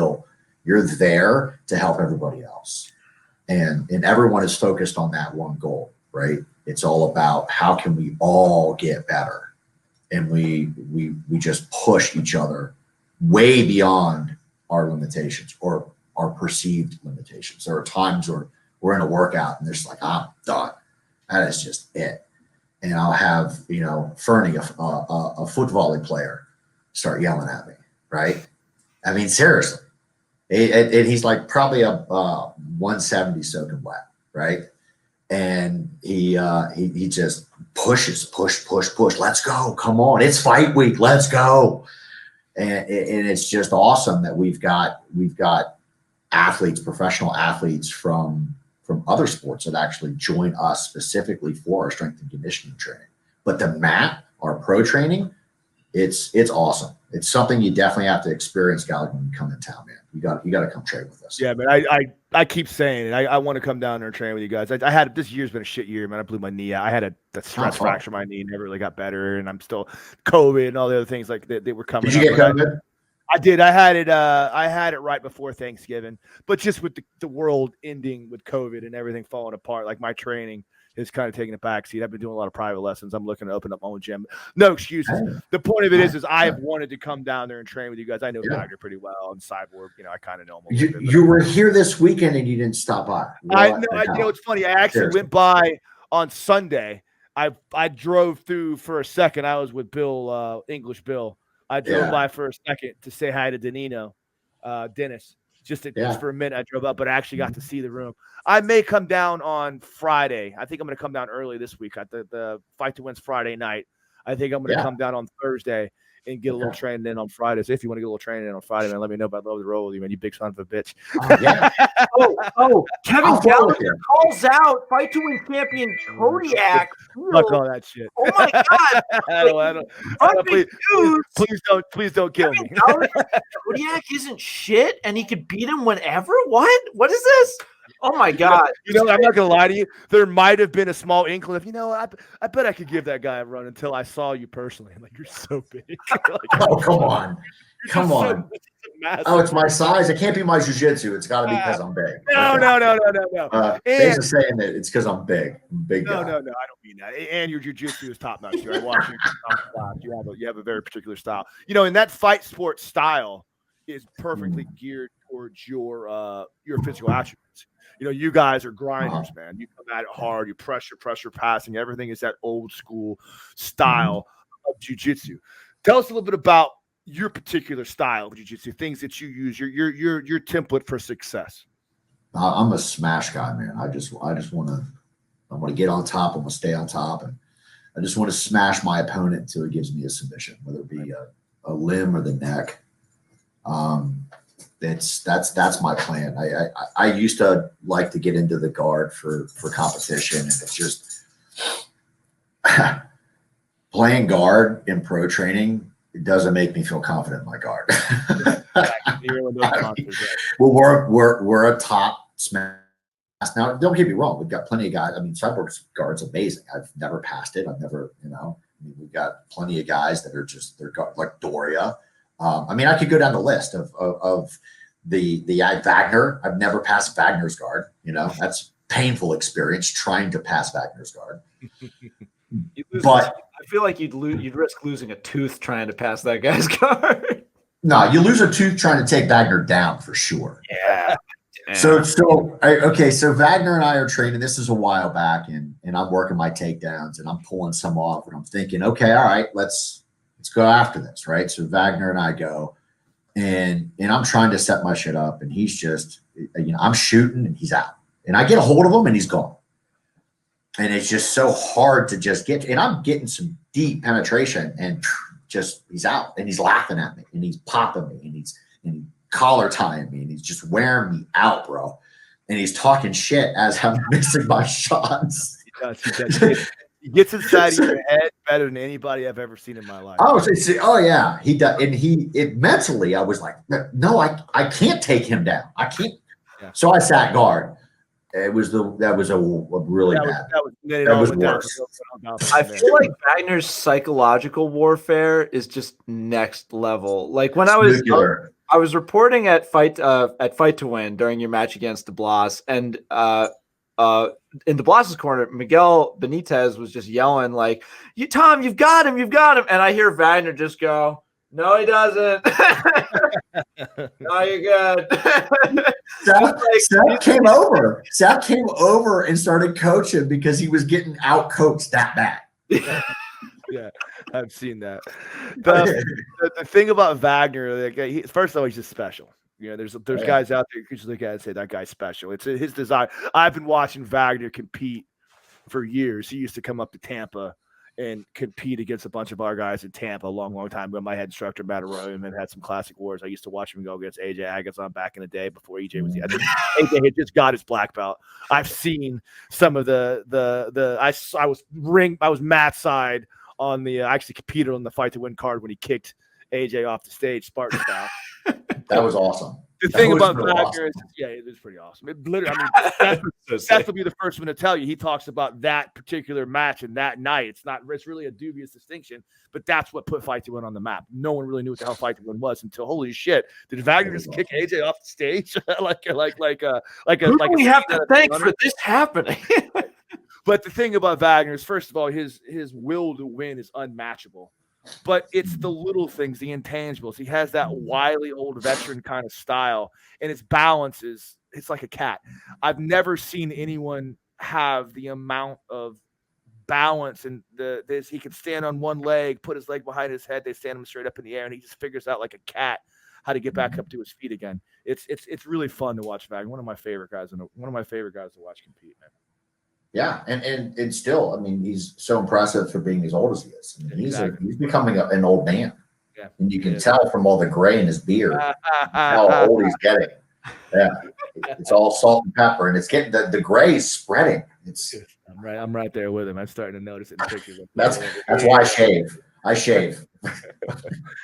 you're there to help everybody else. And everyone is focused on that one goal, right? It's all about how can we all get better. And we just push each other way beyond our limitations or our perceived limitations. There are times where we're in a workout and there's like, I'm done. That is just it. And I'll have, Fernie, a foot volley player, start yelling at me, right? I mean, seriously. And he's like probably a 170 soaking wet, right? And he just push. Let's go. Come on. It's fight week. Let's go. And it's just awesome that we've got athletes, professional athletes from other sports that actually join us specifically for our strength and conditioning training. But the mat, our pro training, it's awesome. It's something you definitely have to experience, Gallagher, when you come in town, man. You got to come train with us. Yeah, man. I keep saying it. I want to come down there and train with you guys. I had this year's been a shit year, man. I blew my knee out. I had a stress fracture in my knee, never really got better, and I'm still COVID and all the other things like that were coming. Did you get COVID? I did. I had it right before Thanksgiving, but just with the world ending with COVID and everything falling apart, like my training is kind of taking a backseat. I've been doing a lot of private lessons. I'm looking to open up my own gym. No excuses. The point of it is I have wanted to come down there and train with you guys. I know Gallagher pretty well and Cyborg. I kind of know him. You were here this weekend and you didn't stop by. I know. It's funny. I actually went by on Sunday. I drove through for a second. I was with Bill, English Bill. I drove by for a second to say hi to Dennis. Just for a minute, I drove up, but I actually got to see the room. I may come down on Friday. I think I'm going to come down early this week. The Fight to Win's Friday night. I think I'm going to come down on Thursday and get a little training in on Friday. So if you want to get a little training in on Friday, man, let me know. But I'd love to roll with you, man. You big son of a bitch. Kevin Gallagher calls out Fight to Win champion Kodiak. Fuck all that shit. Oh my god! I don't, please don't kill me. Kodiak isn't shit, and he could beat him whenever. What is this? Oh my god! I'm not gonna lie to you. There might have been a small inkling of I bet I could give that guy a run until I saw you personally. I'm like, you're so big. Come on. Oh, it's my size. It can't be my jiu-jitsu. It's got to be because I'm big. No. They're saying that it's because I'm big. I'm big. No. I don't mean that. And your jiu-jitsu is top notch. I watch you have a very particular style. And that fight sport style is perfectly geared towards your physical attributes. You guys are grinders, man. You come at it hard. You pressure passing. Everything is that old school style of jiu-jitsu. Tell us a little bit about your particular style of jiu-jitsu, things that you use, your template for success. I'm a smash guy, man. I want to get on top. I'm going to stay on top, and I just want to smash my opponent until he gives me a submission, whether it be a limb or the neck. That's my plan. I used to like to get into the guard for competition, and it's just playing guard in pro training. It doesn't make me feel confident in my guard. We're a top smash. Now, don't get me wrong. We've got plenty of guys. I mean, Cyborg's guard's amazing. I've never passed it. I've never, we've got plenty of guys that are they're like Doria. I could go down the list of the Wagner. I've never passed Wagner's guard. That's painful experience trying to pass Wagner's guard. But I feel like you'd risk losing a tooth trying to pass that guy's guard. No, you lose a tooth trying to take Wagner down for sure. Yeah. So Wagner and I are training. This is a while back, and I'm working my takedowns, and I'm pulling some off, and I'm thinking, okay, all right, let's go after this, right? So Wagner and I go, and I'm trying to set my shit up, and he's just, I'm shooting, and he's out, and I get a hold of him, and he's gone. And it's just so hard to just get, and I'm getting some deep penetration, and just he's out, and he's laughing at me, and he's popping me, and he's collar tying me, and he's just wearing me out, bro. And he's talking shit as I'm missing my shots. He gets inside of your head better than anybody I've ever seen in my life. Oh yeah, he does. And mentally, I was like, no, I can't take him down. I can't. Yeah. So I sat guard. That was a really bad. That was worse. I feel like Wagner's psychological warfare is just next level. Like when I was young, I was reporting at Fight to Win during your match against DeBlas, and in DeBlas's corner, Miguel Benitez was just yelling like, Tom, you've got him, and I hear Wagner just go, no, he doesn't. No, you're good. Seth came over. Seth came over and started coaching because he was getting out coached that bad. Yeah, I've seen that. The thing about Wagner, like, first of all, he's just special. You know, there's guys out there who look at it and say that guy's special. It's his design. I've been watching Wagner compete for years. He used to come up to Tampa and compete against a bunch of our guys in Tampa a long, long time ago. My head instructor, Matt Arroyo, and had some classic wars. I used to watch him go against AJ Agazon back in the day before EJ was. I think AJ had just got his black belt. I've seen some of I was Matt's side on the. I actually competed on the Fight to Win card when he kicked AJ off the stage, Spartan style. That was awesome. The thing about Wagner is, it was pretty awesome. It literally, Seth will be the first one to tell you. He talks about that particular match and that night. It's really a dubious distinction, but that's what put Fight to Win on the map. No one really knew what the hell Fight to Win was until, holy shit, did Wagner just kick AJ off the stage? Who do we have to thank for this happening? But the thing about Wagner is, first of all, his will to win is unmatchable. But it's the little things, the intangibles. He has that wily old veteran kind of style, and his balance it's like a cat. I've never seen anyone have the amount of balance and he can stand on one leg, put his leg behind his head, they stand him straight up in the air, and he just figures out like a cat how to get back up to his feet again. It's really fun to watch Wagner. One of my favorite guys to watch compete, man. Yeah, and still, I mean, he's so impressive for being as old as he is. I mean, he's becoming an old man. Yeah, and you can tell from all the gray in his beard how old he's getting. Yeah, it's all salt and pepper, and it's getting the gray is spreading. I'm right there with him. I'm starting to notice it in pictures. That's why I shave.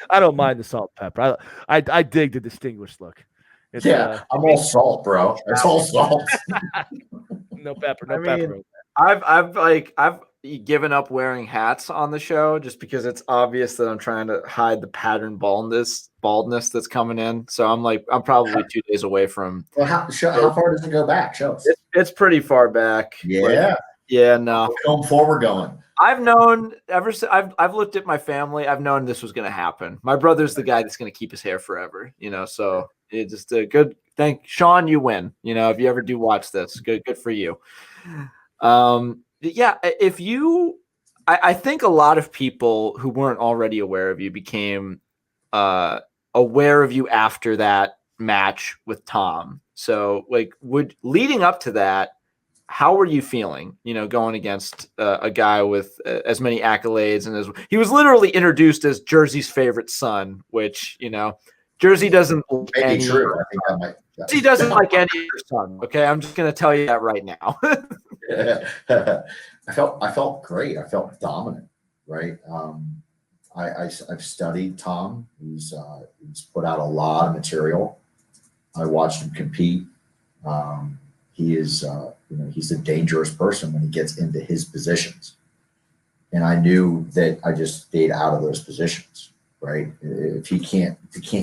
I don't mind the salt and pepper. I dig the distinguished look. I'm all salt, bro. It's all salt. No pepper. Pepper. I've given up wearing hats on the show just because it's obvious that I'm trying to hide the pattern baldness that's coming in. So I'm probably 2 days away from. Well, how far does it go back? Show us. It's pretty far back. Yeah. No. Going forward, going. I've known ever since I've looked at my family. I've known this was going to happen. My brother's the guy that's going to keep his hair forever. So it's just a good. Thank Sean, you win. If you ever do watch this, good for you. If you, I think a lot of people who weren't already aware of you became aware of you after that match with Tom. So leading up to that, how were you feeling? Going against a guy with as many accolades, and he was literally introduced as Jersey's favorite son, which Jersey doesn't. Maybe true. I think that might. He doesn't like any of your son. Okay, I'm just going to tell you that right now. I felt great. I felt dominant. Right. I've studied Tom. He's put out a lot of material. I watched him compete. He is he's a dangerous person when he gets into his positions, and I knew that I just stayed out of those positions. Right. If he can't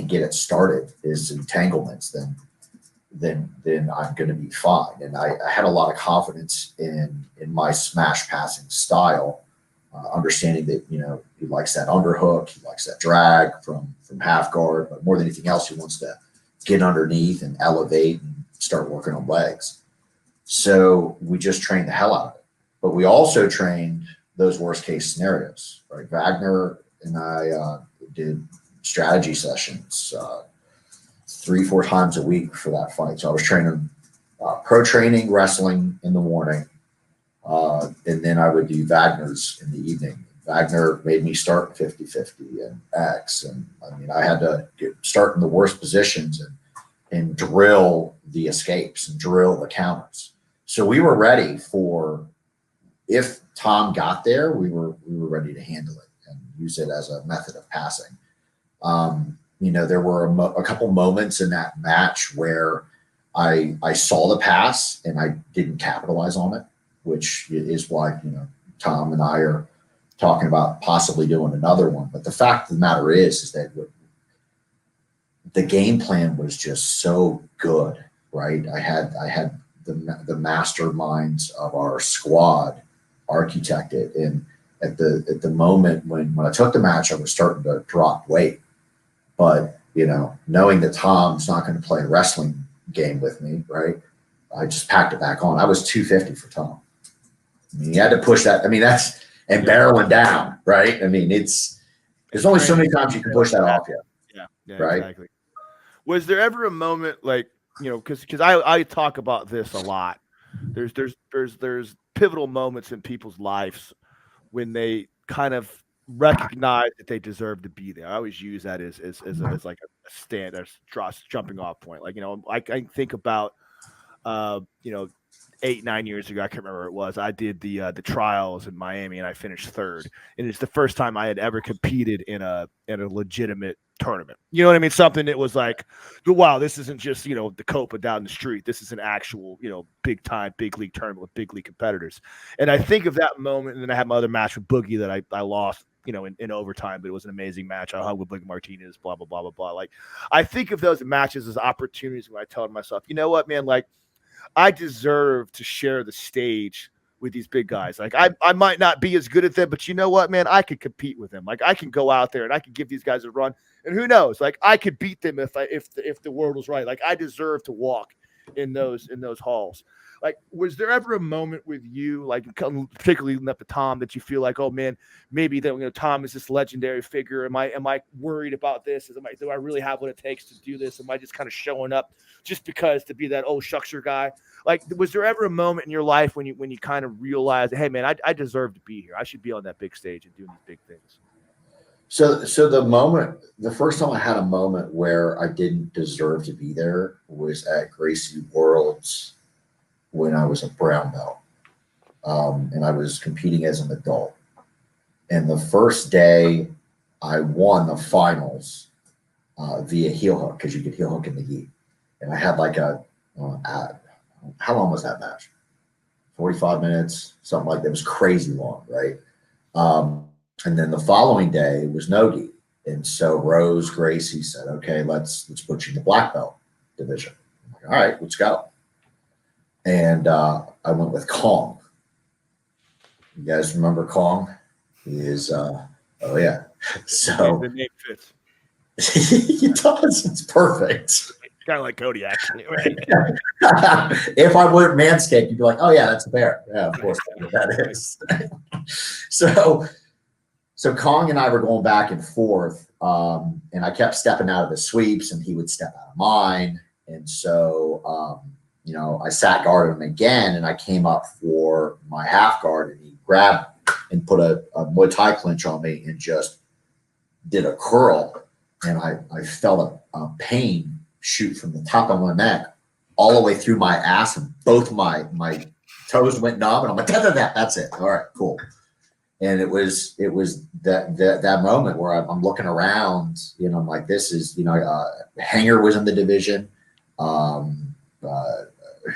get it started, his entanglements, then I'm going to be fine. And I had a lot of confidence in my smash passing style, understanding that, he likes that underhook. He likes that drag from half guard, but more than anything else, he wants to get underneath and elevate and start working on legs. So we just trained the hell out of it, but we also trained those worst case scenarios, right? Wagner and I did strategy sessions 3-4 times a week for that fight. So I was training pro training, wrestling in the morning, and then I would do Wagner's in the evening. Wagner made me start 50-50 and X, and I mean I had to start in the worst positions and drill the escapes and drill the counters. So we were ready for if Tom got there, we were ready to handle it and use it as a method of passing. There were a couple moments in that match where I saw the pass and I didn't capitalize on it, which is why, Tom and I are talking about possibly doing another one. But the fact of the matter is that the game plan was just so good, right? I had the masterminds of our squad architected, and at the moment when I took the match, I was starting to drop weight. But knowing that Tom's not going to play a wrestling game with me, right? I just packed it back on. I was 250 for Tom. I mean, you had to push that. I mean, and barreling down, right? I mean, there's only so many times you can push that off you. Yeah, right? Exactly. Was there ever a moment because I talk about this a lot. There's pivotal moments in people's lives when they kind of recognize that they deserve to be there. I always use that as like a stand, as jumping off point. I think about 8-9 years ago, I can't remember what it was. I did the trials in Miami and I finished third. And it's the first time I had ever competed in a legitimate tournament. You know what I mean? Something that was like, wow, this isn't just, the Copa down the street. This is an actual, big time, big league tournament with big league competitors. And I think of that moment. And then I had my other match with Boogie that I lost, in overtime, but it was an amazing match. I hung with Boogie Martinez, blah, blah, blah, blah, blah. Like, I think of those matches as opportunities when I tell myself, you know what, man, like, I deserve to share the stage with these big guys. Like I might not be as good at them, but you know what, man, I could compete with them. Like I can go out there and I can give these guys a run. And who knows? Like I could beat them if the world was right. Like I deserve to walk in those halls. Like, was there ever a moment with you, like particularly leading up to Tom, that you feel like, oh man, maybe that Tom is this legendary figure? Am I worried about this? Do I really have what it takes to do this? Am I just kind of showing up just because to be that old shuckser guy? Like, was there ever a moment in your life when you kind of realized, hey man, I deserve to be here. I should be on that big stage and doing these big things. So the first time I had a moment where I didn't deserve to be there was at Gracie Worlds when I was a brown belt, and I was competing as an adult. And the first day I won the finals via heel hook, because you could heel hook in the gi. And I had like how long was that match? 45 minutes, something like that. It was crazy long, right? And then the following day was no gi. And so Rose Gracie said, okay, let's put you in the black belt division. I'm like, all right, let's go. And I went with Kong. You guys remember Kong? He is, oh yeah. So the name fits. He does. It's perfect. Kind of like Kodiak. Right? If I were Manscaped, you'd be like, oh yeah, that's a bear. Yeah, of course that is. So Kong and I were going back and forth, and I kept stepping out of the sweeps, and he would step out of mine. And so, I sat guarded him again, and I came up for my half guard, and he grabbed and put a Muay Thai clinch on me and just did a curl, and I felt a pain shoot from the top of my neck all the way through my ass, and both my toes went numb, and I'm like, that's it. All right, cool. And it was that moment where I'm looking around, I'm like, this is, Hanger was in the division.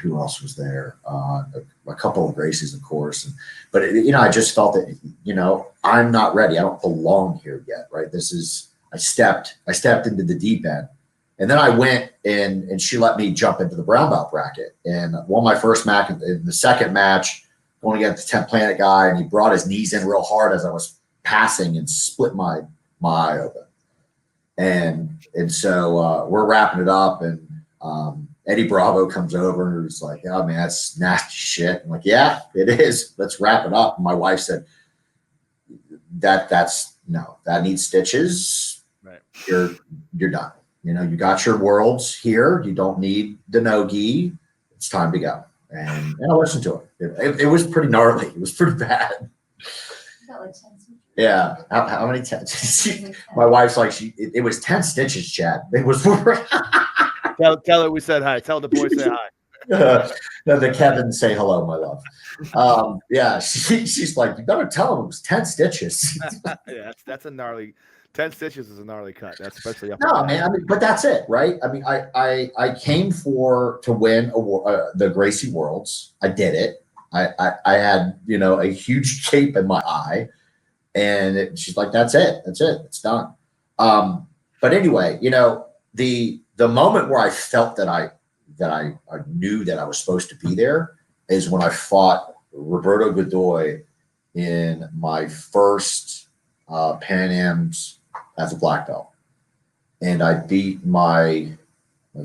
Who else was there? A couple of races, of course. But I just felt that, I'm not ready. I don't belong here yet, right? I stepped into the deep end. And then I went and she let me jump into the brown belt bracket. And won my first match. In the second match, going against the 10th Planet guy, and he brought his knees in real hard as I was passing and split my eye open. And so we're wrapping it up, and Eddie Bravo comes over and is like, oh man, that's nasty shit. I'm like, yeah, it is. Let's wrap it up. And my wife said, that needs stitches. Right. You're done. You got your worlds here. You don't need the no-gi. It's time to go. And I listened to it. It was pretty gnarly. It was pretty bad. Yeah. How many 10? My wife's like, it was 10 stitches, Chad. It was. Tell her we said hi. Tell the boys say hi. No, the Kevin say hello, my love. Yeah, she's like, you better tell him it was 10 stitches. Yeah, that's a gnarly. 10 stitches is a gnarly cut. That's especially up. No, man. I mean, but that's it, right? I mean, I came to win the Gracie Worlds. I did it. I had a huge cape in my eye, and she's like, that's it, it's done. But anyway, the moment where I felt that I knew that I was supposed to be there is when I fought Roberto Godoy in my first Pan Am's as a black belt. And I beat my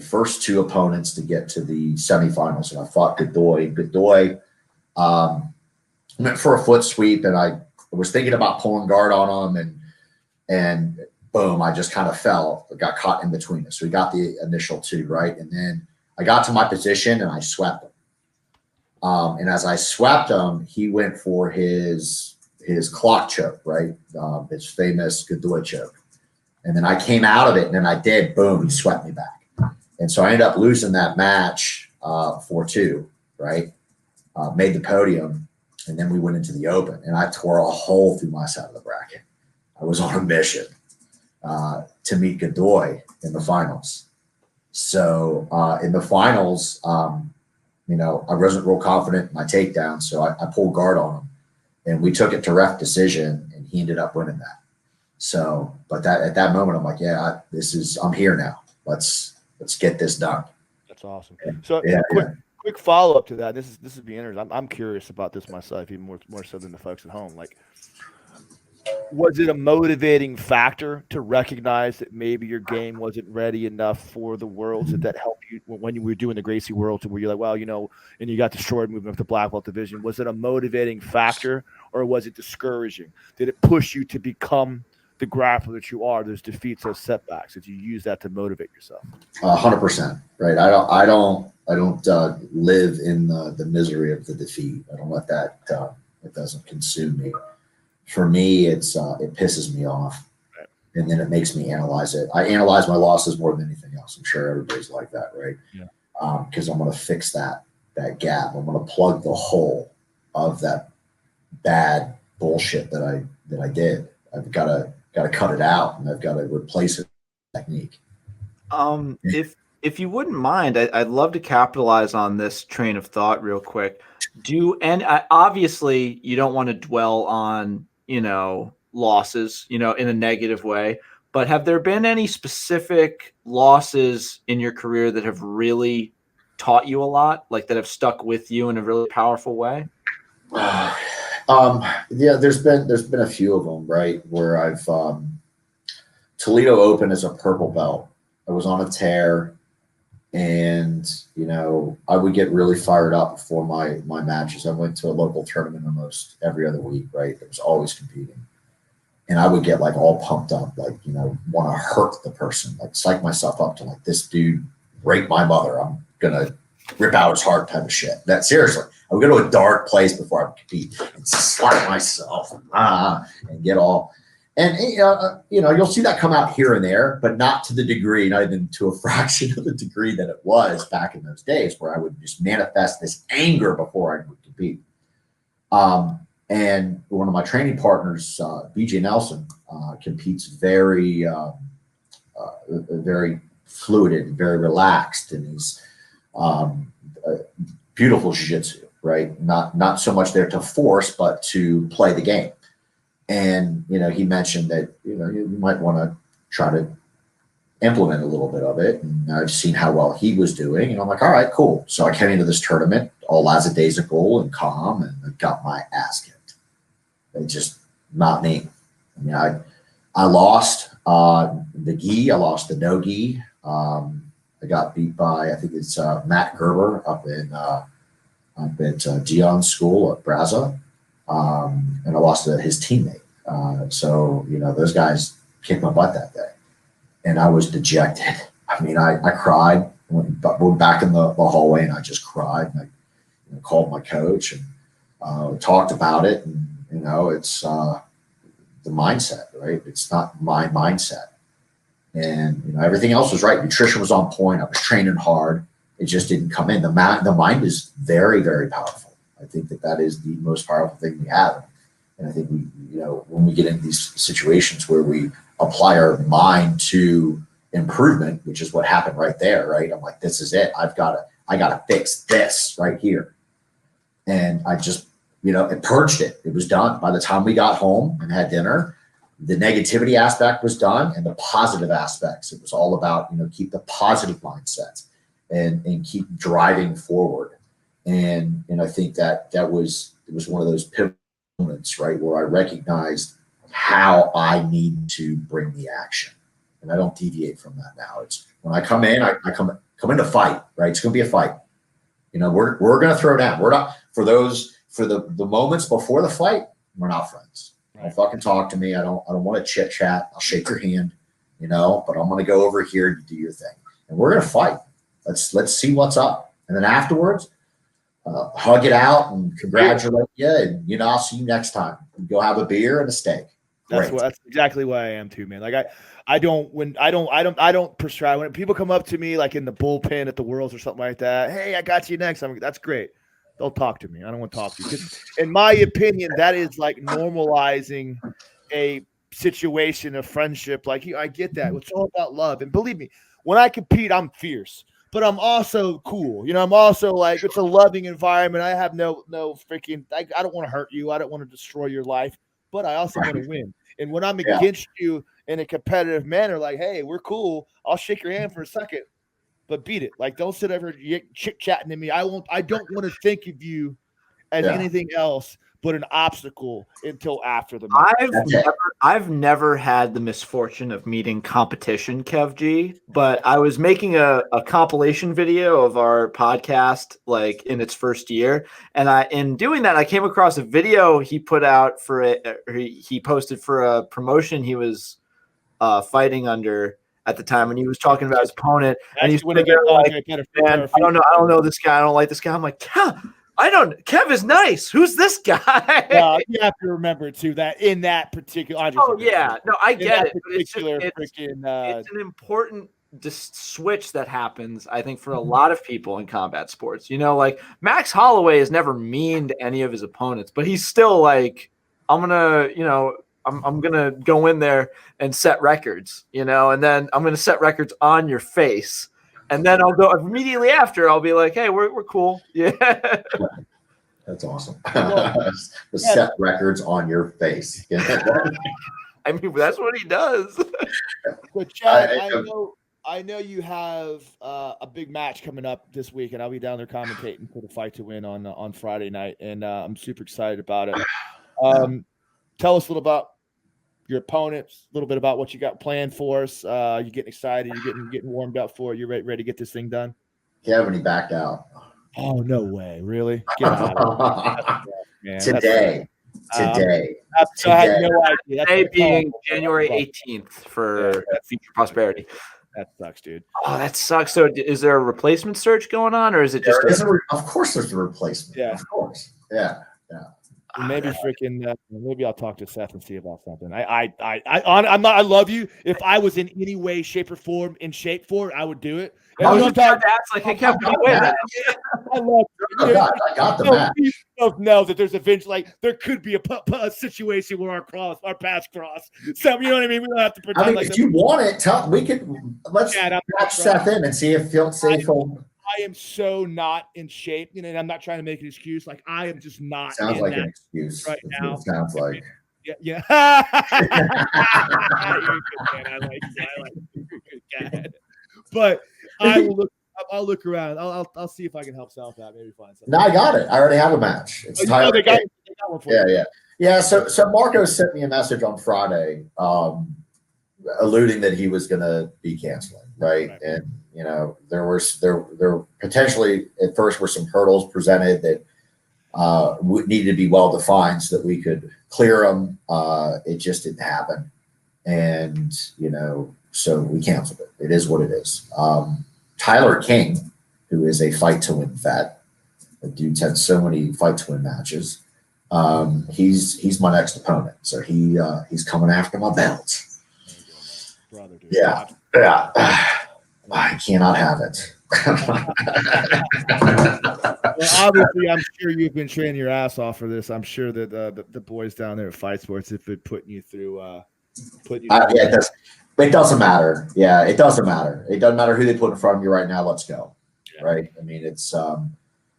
first two opponents to get to the semifinals. And I fought Godoy. Godoy went for a foot sweep, and I was thinking about pulling guard on him, and boom, I just kind of fell, got caught in between us. So we got the initial two, right? And then I got to my position and I swept him. And as I swept him, he went for his clock choke, right? His famous Godoy choke. And then I came out of it, and then I did, boom, he swept me back. And so I ended up losing that match 4-2, right? Made the podium, and then we went into the open, and I tore a hole through my side of the bracket. I was on a mission to meet Godoy in the finals. So in the finals, I wasn't real confident in my takedown, so I pulled guard on him, and we took it to ref decision, and he ended up winning that. So, but at that moment, I'm like, yeah, I'm here now. Let's get this done. That's awesome. So quick follow up to that. This is be interesting. I'm curious about this myself, even more so than the folks at home. Like, was it a motivating factor to recognize that maybe your game wasn't ready enough for the Worlds? Did that help you when you were doing the Gracie Worlds, where you're like, well, and you got destroyed moving up to black belt division? Was it a motivating factor, or was it discouraging? Did it push you to become the grappler that you are? Those defeats, those setbacks, if you use that to motivate yourself? 100%, right? I don't live in the misery of the defeat. I don't let that it doesn't consume me. For me, it pisses me off, right? And then it makes me analyze it. I analyze my losses more than anything else. I'm sure everybody's like that, right? Yeah. Because I'm going to fix that gap. I'm going to plug the hole of that bad bullshit that I did. I've got to cut it out, and I've got to replace it with technique. If you wouldn't mind, I'd love to capitalize on this train of thought real quick. Obviously you don't want to dwell on, losses, in a negative way, but have there been any specific losses in your career that have really taught you a lot, like that have stuck with you in a really powerful way? Yeah, there's been a few of them, right? Where I've Toledo Open as a purple belt. I was on a tear, and I would get really fired up before my matches. I went to a local tournament almost every other week, right? It was always competing, and I would get like all pumped up, like want to hurt the person, like psych myself up to like, this dude raped my mother, I'm gonna rip out his heart type of shit. That seriously, I would go to a dark place before I would compete and slap myself and get all. And you'll see that come out here and there, but not to the degree, not even to a fraction of the degree that it was back in those days, where I would just manifest this anger before I would compete. And one of my training partners, BJ Nelson, competes very, very fluid and very relaxed, and he's beautiful jiu-jitsu, right? Not so much there to force, but to play the game. And, he mentioned that, you might want to try to implement a little bit of it. And I've seen how well he was doing. And I'm like, all right, cool. So I came into this tournament all lackadaisical and calm, and I got my ass kicked. It's just not me. I mean, I lost the gi. I lost the no gi. I got beat by, I think it's Matt Gerber up at Dion's school at Brazza. And I lost to his teammate. So, those guys kicked my butt that day, and I was dejected. I mean, I cried, went back in the hallway, and I just cried. And I called my coach and talked about it. And, it's the mindset, right? It's not my mindset. And, everything else was right. Nutrition was on point. I was training hard. it just didn't come in. The mind is very, very powerful. I think that is the most powerful thing we have. And I think when we get into these situations where we apply our mind to improvement, which is what happened right there, right? I'm like, this is it. I gotta fix this right here. And I just, it purged it. It was done. By the time we got home and had dinner, the negativity aspect was done and the positive aspects. It was all about, keep the positive mindset and keep driving forward. And I think it was one of those pivotal moments, right, where I recognized how I need to bring the action. And I don't deviate from that now. It's when I come in, I come in to fight, right? It's going to be a fight. We're going to throw down. We're not for the moments before the fight. We're not friends. Don't fucking talk to me. I don't want to chit chat. I'll shake your hand, but I'm going to go over here and do your thing. And we're going to fight. Let's see what's up. And then afterwards, hug it out and congratulate you. And, I'll see you next time. Go have a beer and a steak. That's exactly why I am too, man. Like I don't prescribe when people come up to me like in the bullpen at the Worlds or something like that. Hey, I got you next. That's great. Don't talk to me. I don't want to talk to you. In my opinion, that is like normalizing a situation of friendship. Like I get that. It's all about love. And believe me, when I compete, I'm fierce, but I'm also cool. I'm also like, it's a loving environment. I have no freaking, I don't want to hurt you. I don't want to destroy your life, but I also want to win. And when I'm against you in a competitive manner, like, hey, we're cool. I'll shake your hand for a second, but beat it. Like, don't sit over chit-chatting to me. I don't want to think of you as anything else but an obstacle until after the match. I've never had the misfortune of meeting competition, Kev G, but I was making a compilation video of our podcast like in its first year, and in doing that I came across a video he put out for it. He posted for a promotion he was fighting under at the time, and he was talking about his opponent. And he's like, man, I don't know this guy. I don't like this guy. I'm like, yeah. Kev is nice. Who's this guy? You have to remember too that in that particular. I get it. It's an important switch that happens, I think, for a lot of people in combat sports. Like Max Holloway has never meaned any of his opponents, but he's still like, I'm gonna go in there and set records, and then I'm gonna set records on your face. And then I'll go immediately after. I'll be like, "Hey, we're cool." Yeah, that's awesome. Set records on your face. I mean, that's what he does. But Chad, I know you have a big match coming up this week, and I'll be down there commentating for the Fight to Win on Friday night, and I'm super excited about it. Tell us a little about your opponents, a little bit about what you got planned for us. You getting excited? You getting warmed up for it? You ready to get this thing done? Kevin, he backed out. Oh, no way. Really? Get out of here. Today. I had no idea. Today being January 18th for Future Prosperity. That sucks, dude. Oh, that sucks. So is there a replacement search going on, or is it just of course there's a replacement. Yeah. Of course. Yeah. Maybe maybe I'll talk to Seth and see about something. I love you. If I was in any way, shape, or form in shape for it, I would do it. I love you. I got the match. We both know that there's eventually there could be a situation where our paths cross. So you know what I mean. We don't have to pretend. If you want it, let's match Seth in and see if he'll. I am so not in shape, and I'm not trying to make an excuse. Like I am just not. Sounds like an excuse right now. It sounds like. Yeah. You're a good man. I like you. You're a good guy. But I'll look around. I'll see if I can help South out. Maybe find something. No, I got it. I already have a match. It's Tyler. They got one for you. Yeah. So Marco sent me a message on Friday, alluding that he was going to be canceling, right? And there potentially at first were some hurdles presented that needed to be well defined so that we could clear them. It just didn't happen, and so we canceled it. It is what it is. Tyler King, who is a Fight to Win vet, the dude's had so many Fight to Win matches. He's my next opponent, so he's coming after my belt. Brother, dude. Yeah. I cannot have it. Well, obviously, I'm sure you've been training your ass off for this. I'm sure that the boys down there at Fight Sports have been putting you through. Yeah, it doesn't matter. Yeah, it doesn't matter. It doesn't matter who they put in front of you right now. Let's go. Yeah. Right. I mean, it's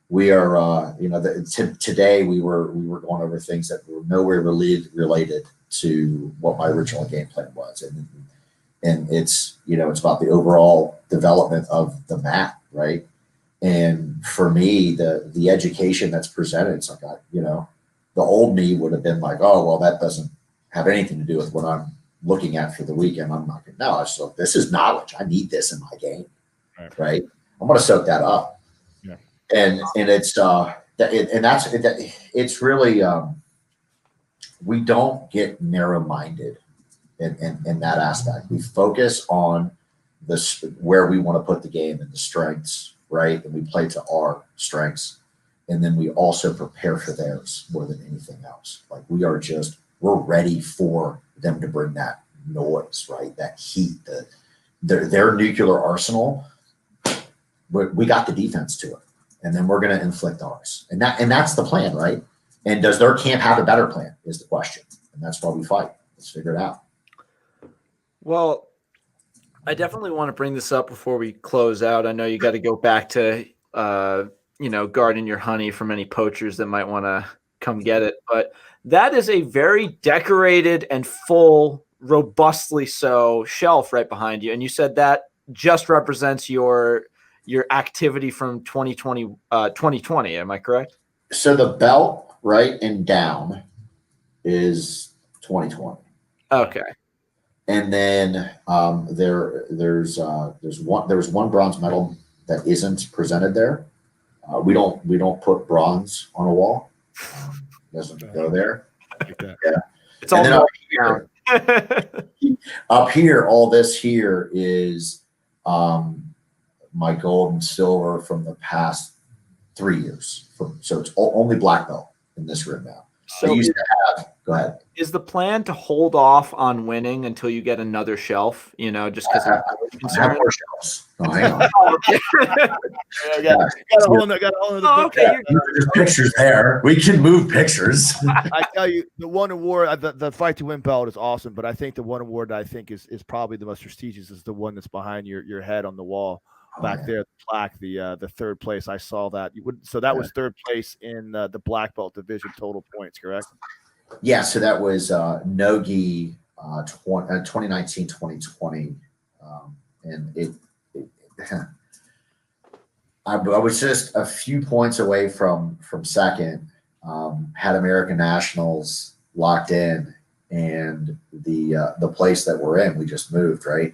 we are today we were going over things that were nowhere related to what my original game plan was, and it's it's about the overall development of the mat, right? And for me, the education that's presented, it's like the old me would have been like, oh well, that doesn't have anything to do with what I'm looking at for the weekend. I'm not going to know. So this is knowledge. I need this in my game, right? I'm going to soak that up. Yeah. And it's it's really we don't get narrow-minded in that aspect. We focus on where we want to put the game and the strengths, right? And we play to our strengths, and then we also prepare for theirs more than anything else. Like we're ready for them to bring that noise, right? That heat, their nuclear arsenal. We got the defense to it, and then we're going to inflict ours, and that's the plan, right? And does their camp have a better plan? Is the question, and that's why we fight. Let's figure it out. Well, I definitely want to bring this up before we close out. I know you got to go back to guarding your honey from any poachers that might want to come get it, but that is a very decorated and full, robustly so shelf right behind you. And you said that just represents your activity from 2020. Am I correct? So the belt right and down is 2020. Okay. And then there's one bronze medal that isn't presented there. We don't put bronze on a wall. Doesn't go there. Yeah. It's all up here. All this here is my gold and silver from the past 3 years. So it's only black belt in this room now. So go ahead. Is the plan to hold off on winning until you get another shelf? Just because I have more shelves. Oh, hang on. Got a whole other There's pictures there. We can move pictures. I tell you, the one award, the fight to win belt is awesome, but I think the one award that I think is probably the most prestigious is the one that's behind your head on the wall back there, the plaque, the third place. I saw that. That was third place in the black belt division total points, correct? Yeah, so that was Nogi 2019, 2020. And I was just a few points away from second, had American Nationals locked in, and the place that we're in, we just moved, right?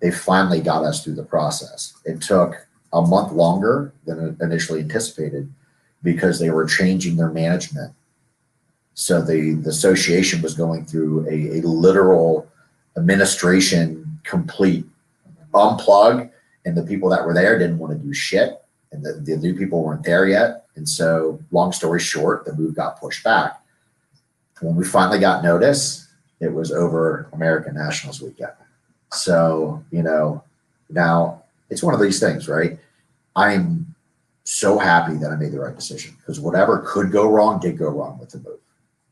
They finally got us through the process. It took a month longer than initially anticipated because they were changing their management. So the association was going through a literal administration complete unplug, and the people that were there didn't want to do shit, and the new people weren't there yet. And so, long story short, the move got pushed back. When we finally got notice, it was over American Nationals weekend. So, now it's one of these things, right? I'm so happy that I made the right decision, because whatever could go wrong did go wrong with the move.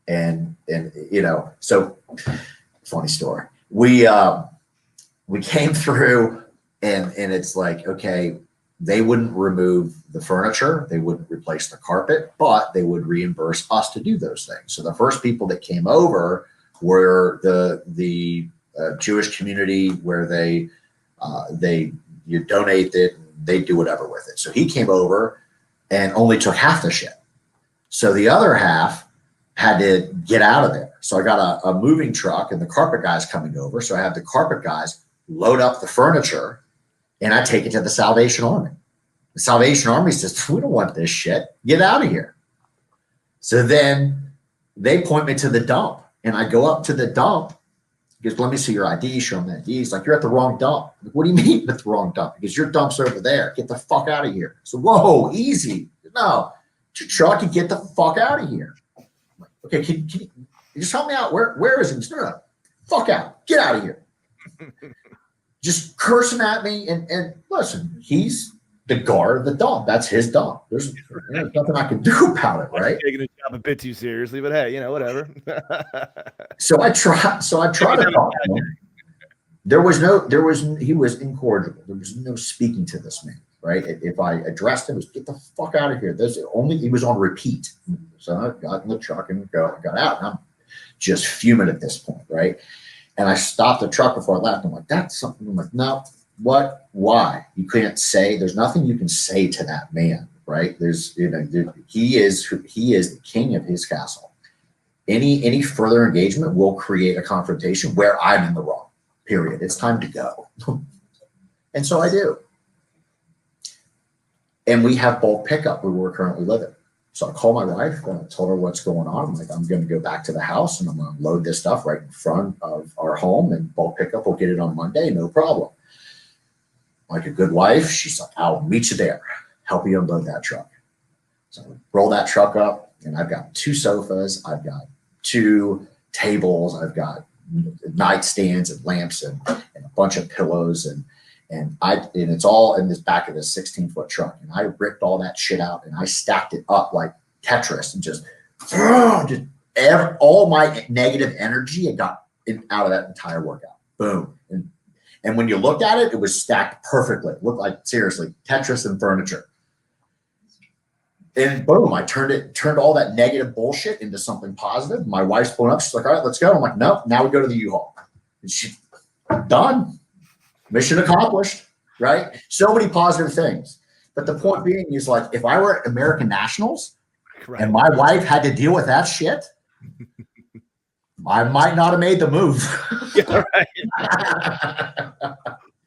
And so funny story. We came through and it's like, okay, they wouldn't remove the furniture, they wouldn't replace the carpet, but they would reimburse us to do those things. So the first people that came over were the Jewish community, where you donate it, and they do whatever with it. So he came over and only took half the shit. So the other half had to get out of there. So I got a moving truck, and the carpet guys coming over. So I have the carpet guys load up the furniture, and I take it to the Salvation Army. The Salvation Army says, we don't want this shit. Get out of here. So then they point me to the dump, and I go up to the dump. He goes, let me see your ID. Show him the ID. He's like, you're at the wrong dump. Like, what do you mean at the wrong dump? Because your dump's over there. Get the fuck out of here. So, whoa, easy. No, your truck, and get the fuck out of here. Okay, can you just help me out? Where is it? No, fuck out. Get out of here. just cursing at me. And listen, he's the guard of the dog. That's his dog. There's nothing I can do about it, right? Taking his job a bit too seriously, but hey, whatever. So I try to talk to him. He was incorrigible. There was no speaking to this man, right? If I addressed him, it was get the fuck out of here. He was on repeat. So I got in the truck and got out. And I'm just fuming at this point, right? And I stopped the truck before I left. I'm like, that's something. I'm like, no, what? Why? You can't say. There's nothing you can say to that man, right? He is the king of his castle. Any further engagement will create a confrontation where I'm in the wrong. Period. It's time to go. And so I do. And we have bulk pickup where we're currently living. So I call my wife and I told her what's going on. I'm like, I'm going to go back to the house and I'm going to load this stuff right in front of our home, and bulk pickup will get it on Monday. No problem. Like a good wife, she's like, I'll meet you there. Help you unload that truck. So I roll that truck up, and I've got 2 sofas. I've got 2 tables. I've got nightstands and lamps and a bunch of pillows and it's all in this back of this 16-foot truck. And I ripped all that shit out and I stacked it up like Tetris and just all my negative energy, it got out of that entire workout. Boom. And when you looked at it, it was stacked perfectly. It looked like, seriously, Tetris and furniture. And boom, I turned all that negative bullshit into something positive. My wife's pulling up. She's like, all right, let's go. I'm like, no, now we go to the U-Haul. And she's done. Mission accomplished, right? So many positive things. But the point being is, like, if I were at American Nationals and my wife had to deal with that shit, I might not have made the move. Yeah, right.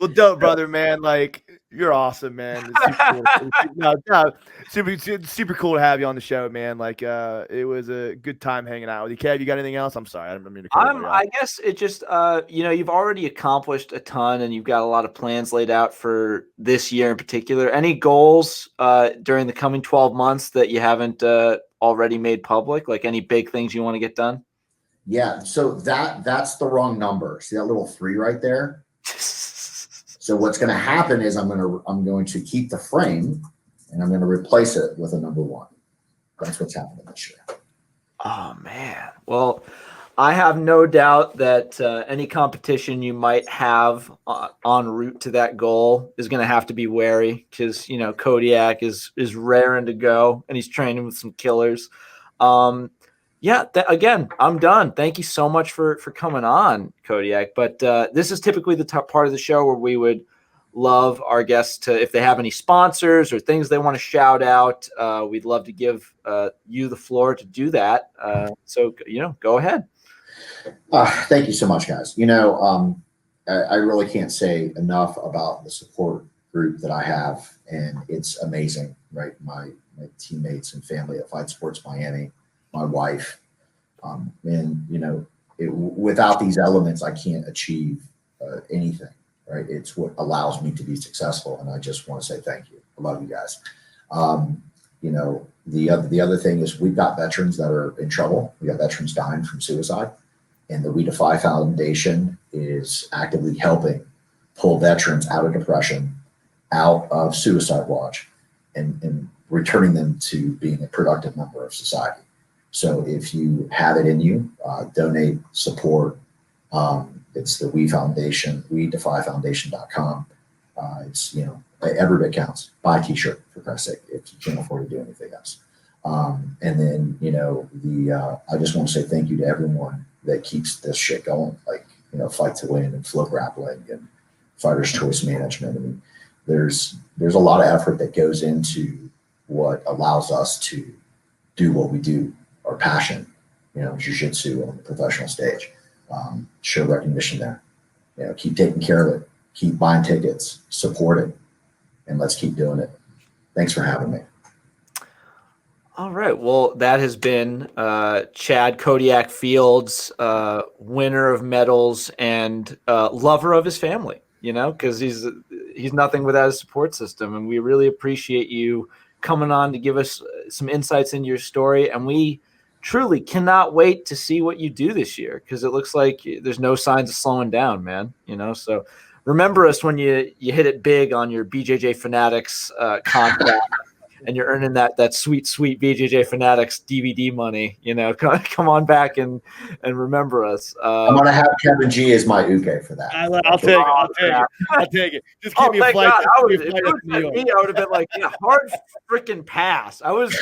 Well, dope, brother, man. Like, you're awesome, man. It's super cool to have you on the show, man. Like, it was a good time hanging out with you. Kev, you got anything else? I'm sorry, I didn't mean to cut you off. I guess it just, you've already accomplished a ton, and you've got a lot of plans laid out for this year in particular. Any goals during the coming 12 months that you haven't already made public? Like any big things you want to get done? Yeah. So that's the wrong number. See that little 3 right there? So what's going to happen is I'm going to keep the frame and I'm going to replace it with a number 1. That's what's happening this year. Oh man. Well, I have no doubt that any competition you might have en route to that goal is going to have to be wary, because Kodiak is raring to go and he's training with some killers. Again, I'm done. Thank you so much for coming on, Kodiak. But this is typically the top part of the show where we would love our guests to, if they have any sponsors or things they want to shout out, we'd love to give you the floor to do that. So go ahead. Thank you so much, guys. I really can't say enough about the support group that I have, and it's amazing, right? My teammates and family at Fight Sports Miami, my wife, without these elements, I can't achieve anything, right? It's what allows me to be successful, and I just want to say thank you. I love you guys. The other thing is we've got veterans that are in trouble. We got veterans dying from suicide, and the We Defy Foundation is actively helping pull veterans out of depression, out of suicide watch, and returning them to being a productive member of society. So if you have it in you, donate, support. It's the We Foundation, WeDefyFoundation.com. It's, every bit counts. Buy a t-shirt, for Christ's sake, if you can't afford to do anything else. And then, I just want to say thank you to everyone that keeps this shit going, like, Fight to Win and Flow Grappling and Fighter's Choice Management. I mean, there's a lot of effort that goes into what allows us to do what we do, our passion, jiu-jitsu on the professional stage. Show recognition there. Keep taking care of it. Keep buying tickets, support it, and let's keep doing it. Thanks for having me. All right. Well, that has been Chad Kodiak Fields, winner of medals and lover of his family, because he's nothing without his support system. And we really appreciate you coming on to give us some insights into your story. And we truly cannot wait to see what you do this year, because it looks like there's no signs of slowing down, man. So remember us when you hit it big on your BJJ Fanatics contract. And you're earning that sweet BJJ Fanatics DVD money, come on back and remember us. I'm gonna have Kevin G as my uke for that. I'll take it. Just give me a flight. If it was like me, I would have been like, hard freaking pass. I was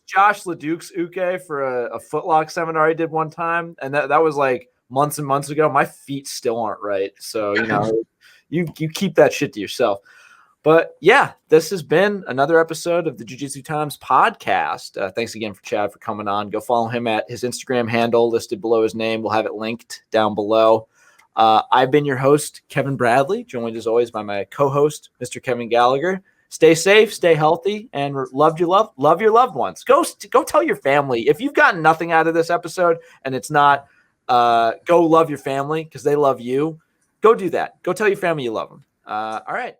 Josh LeDuc's uke for a footlock seminar I did one time, and that was like months and months ago. My feet still aren't right, so you keep that shit to yourself. But yeah, this has been another episode of the Jiu-Jitsu Times podcast. Thanks again for Chad for coming on. Go follow him at his Instagram handle listed below his name. We'll have it linked down below. I've been your host, Kevin Bradley, joined as always by my co-host, Mr. Kevin Gallagher. Stay safe, stay healthy, and love your loved ones. Go tell your family. If you've gotten nothing out of this episode and it's not go love your family because they love you, go do that. Go tell your family you love them. All right.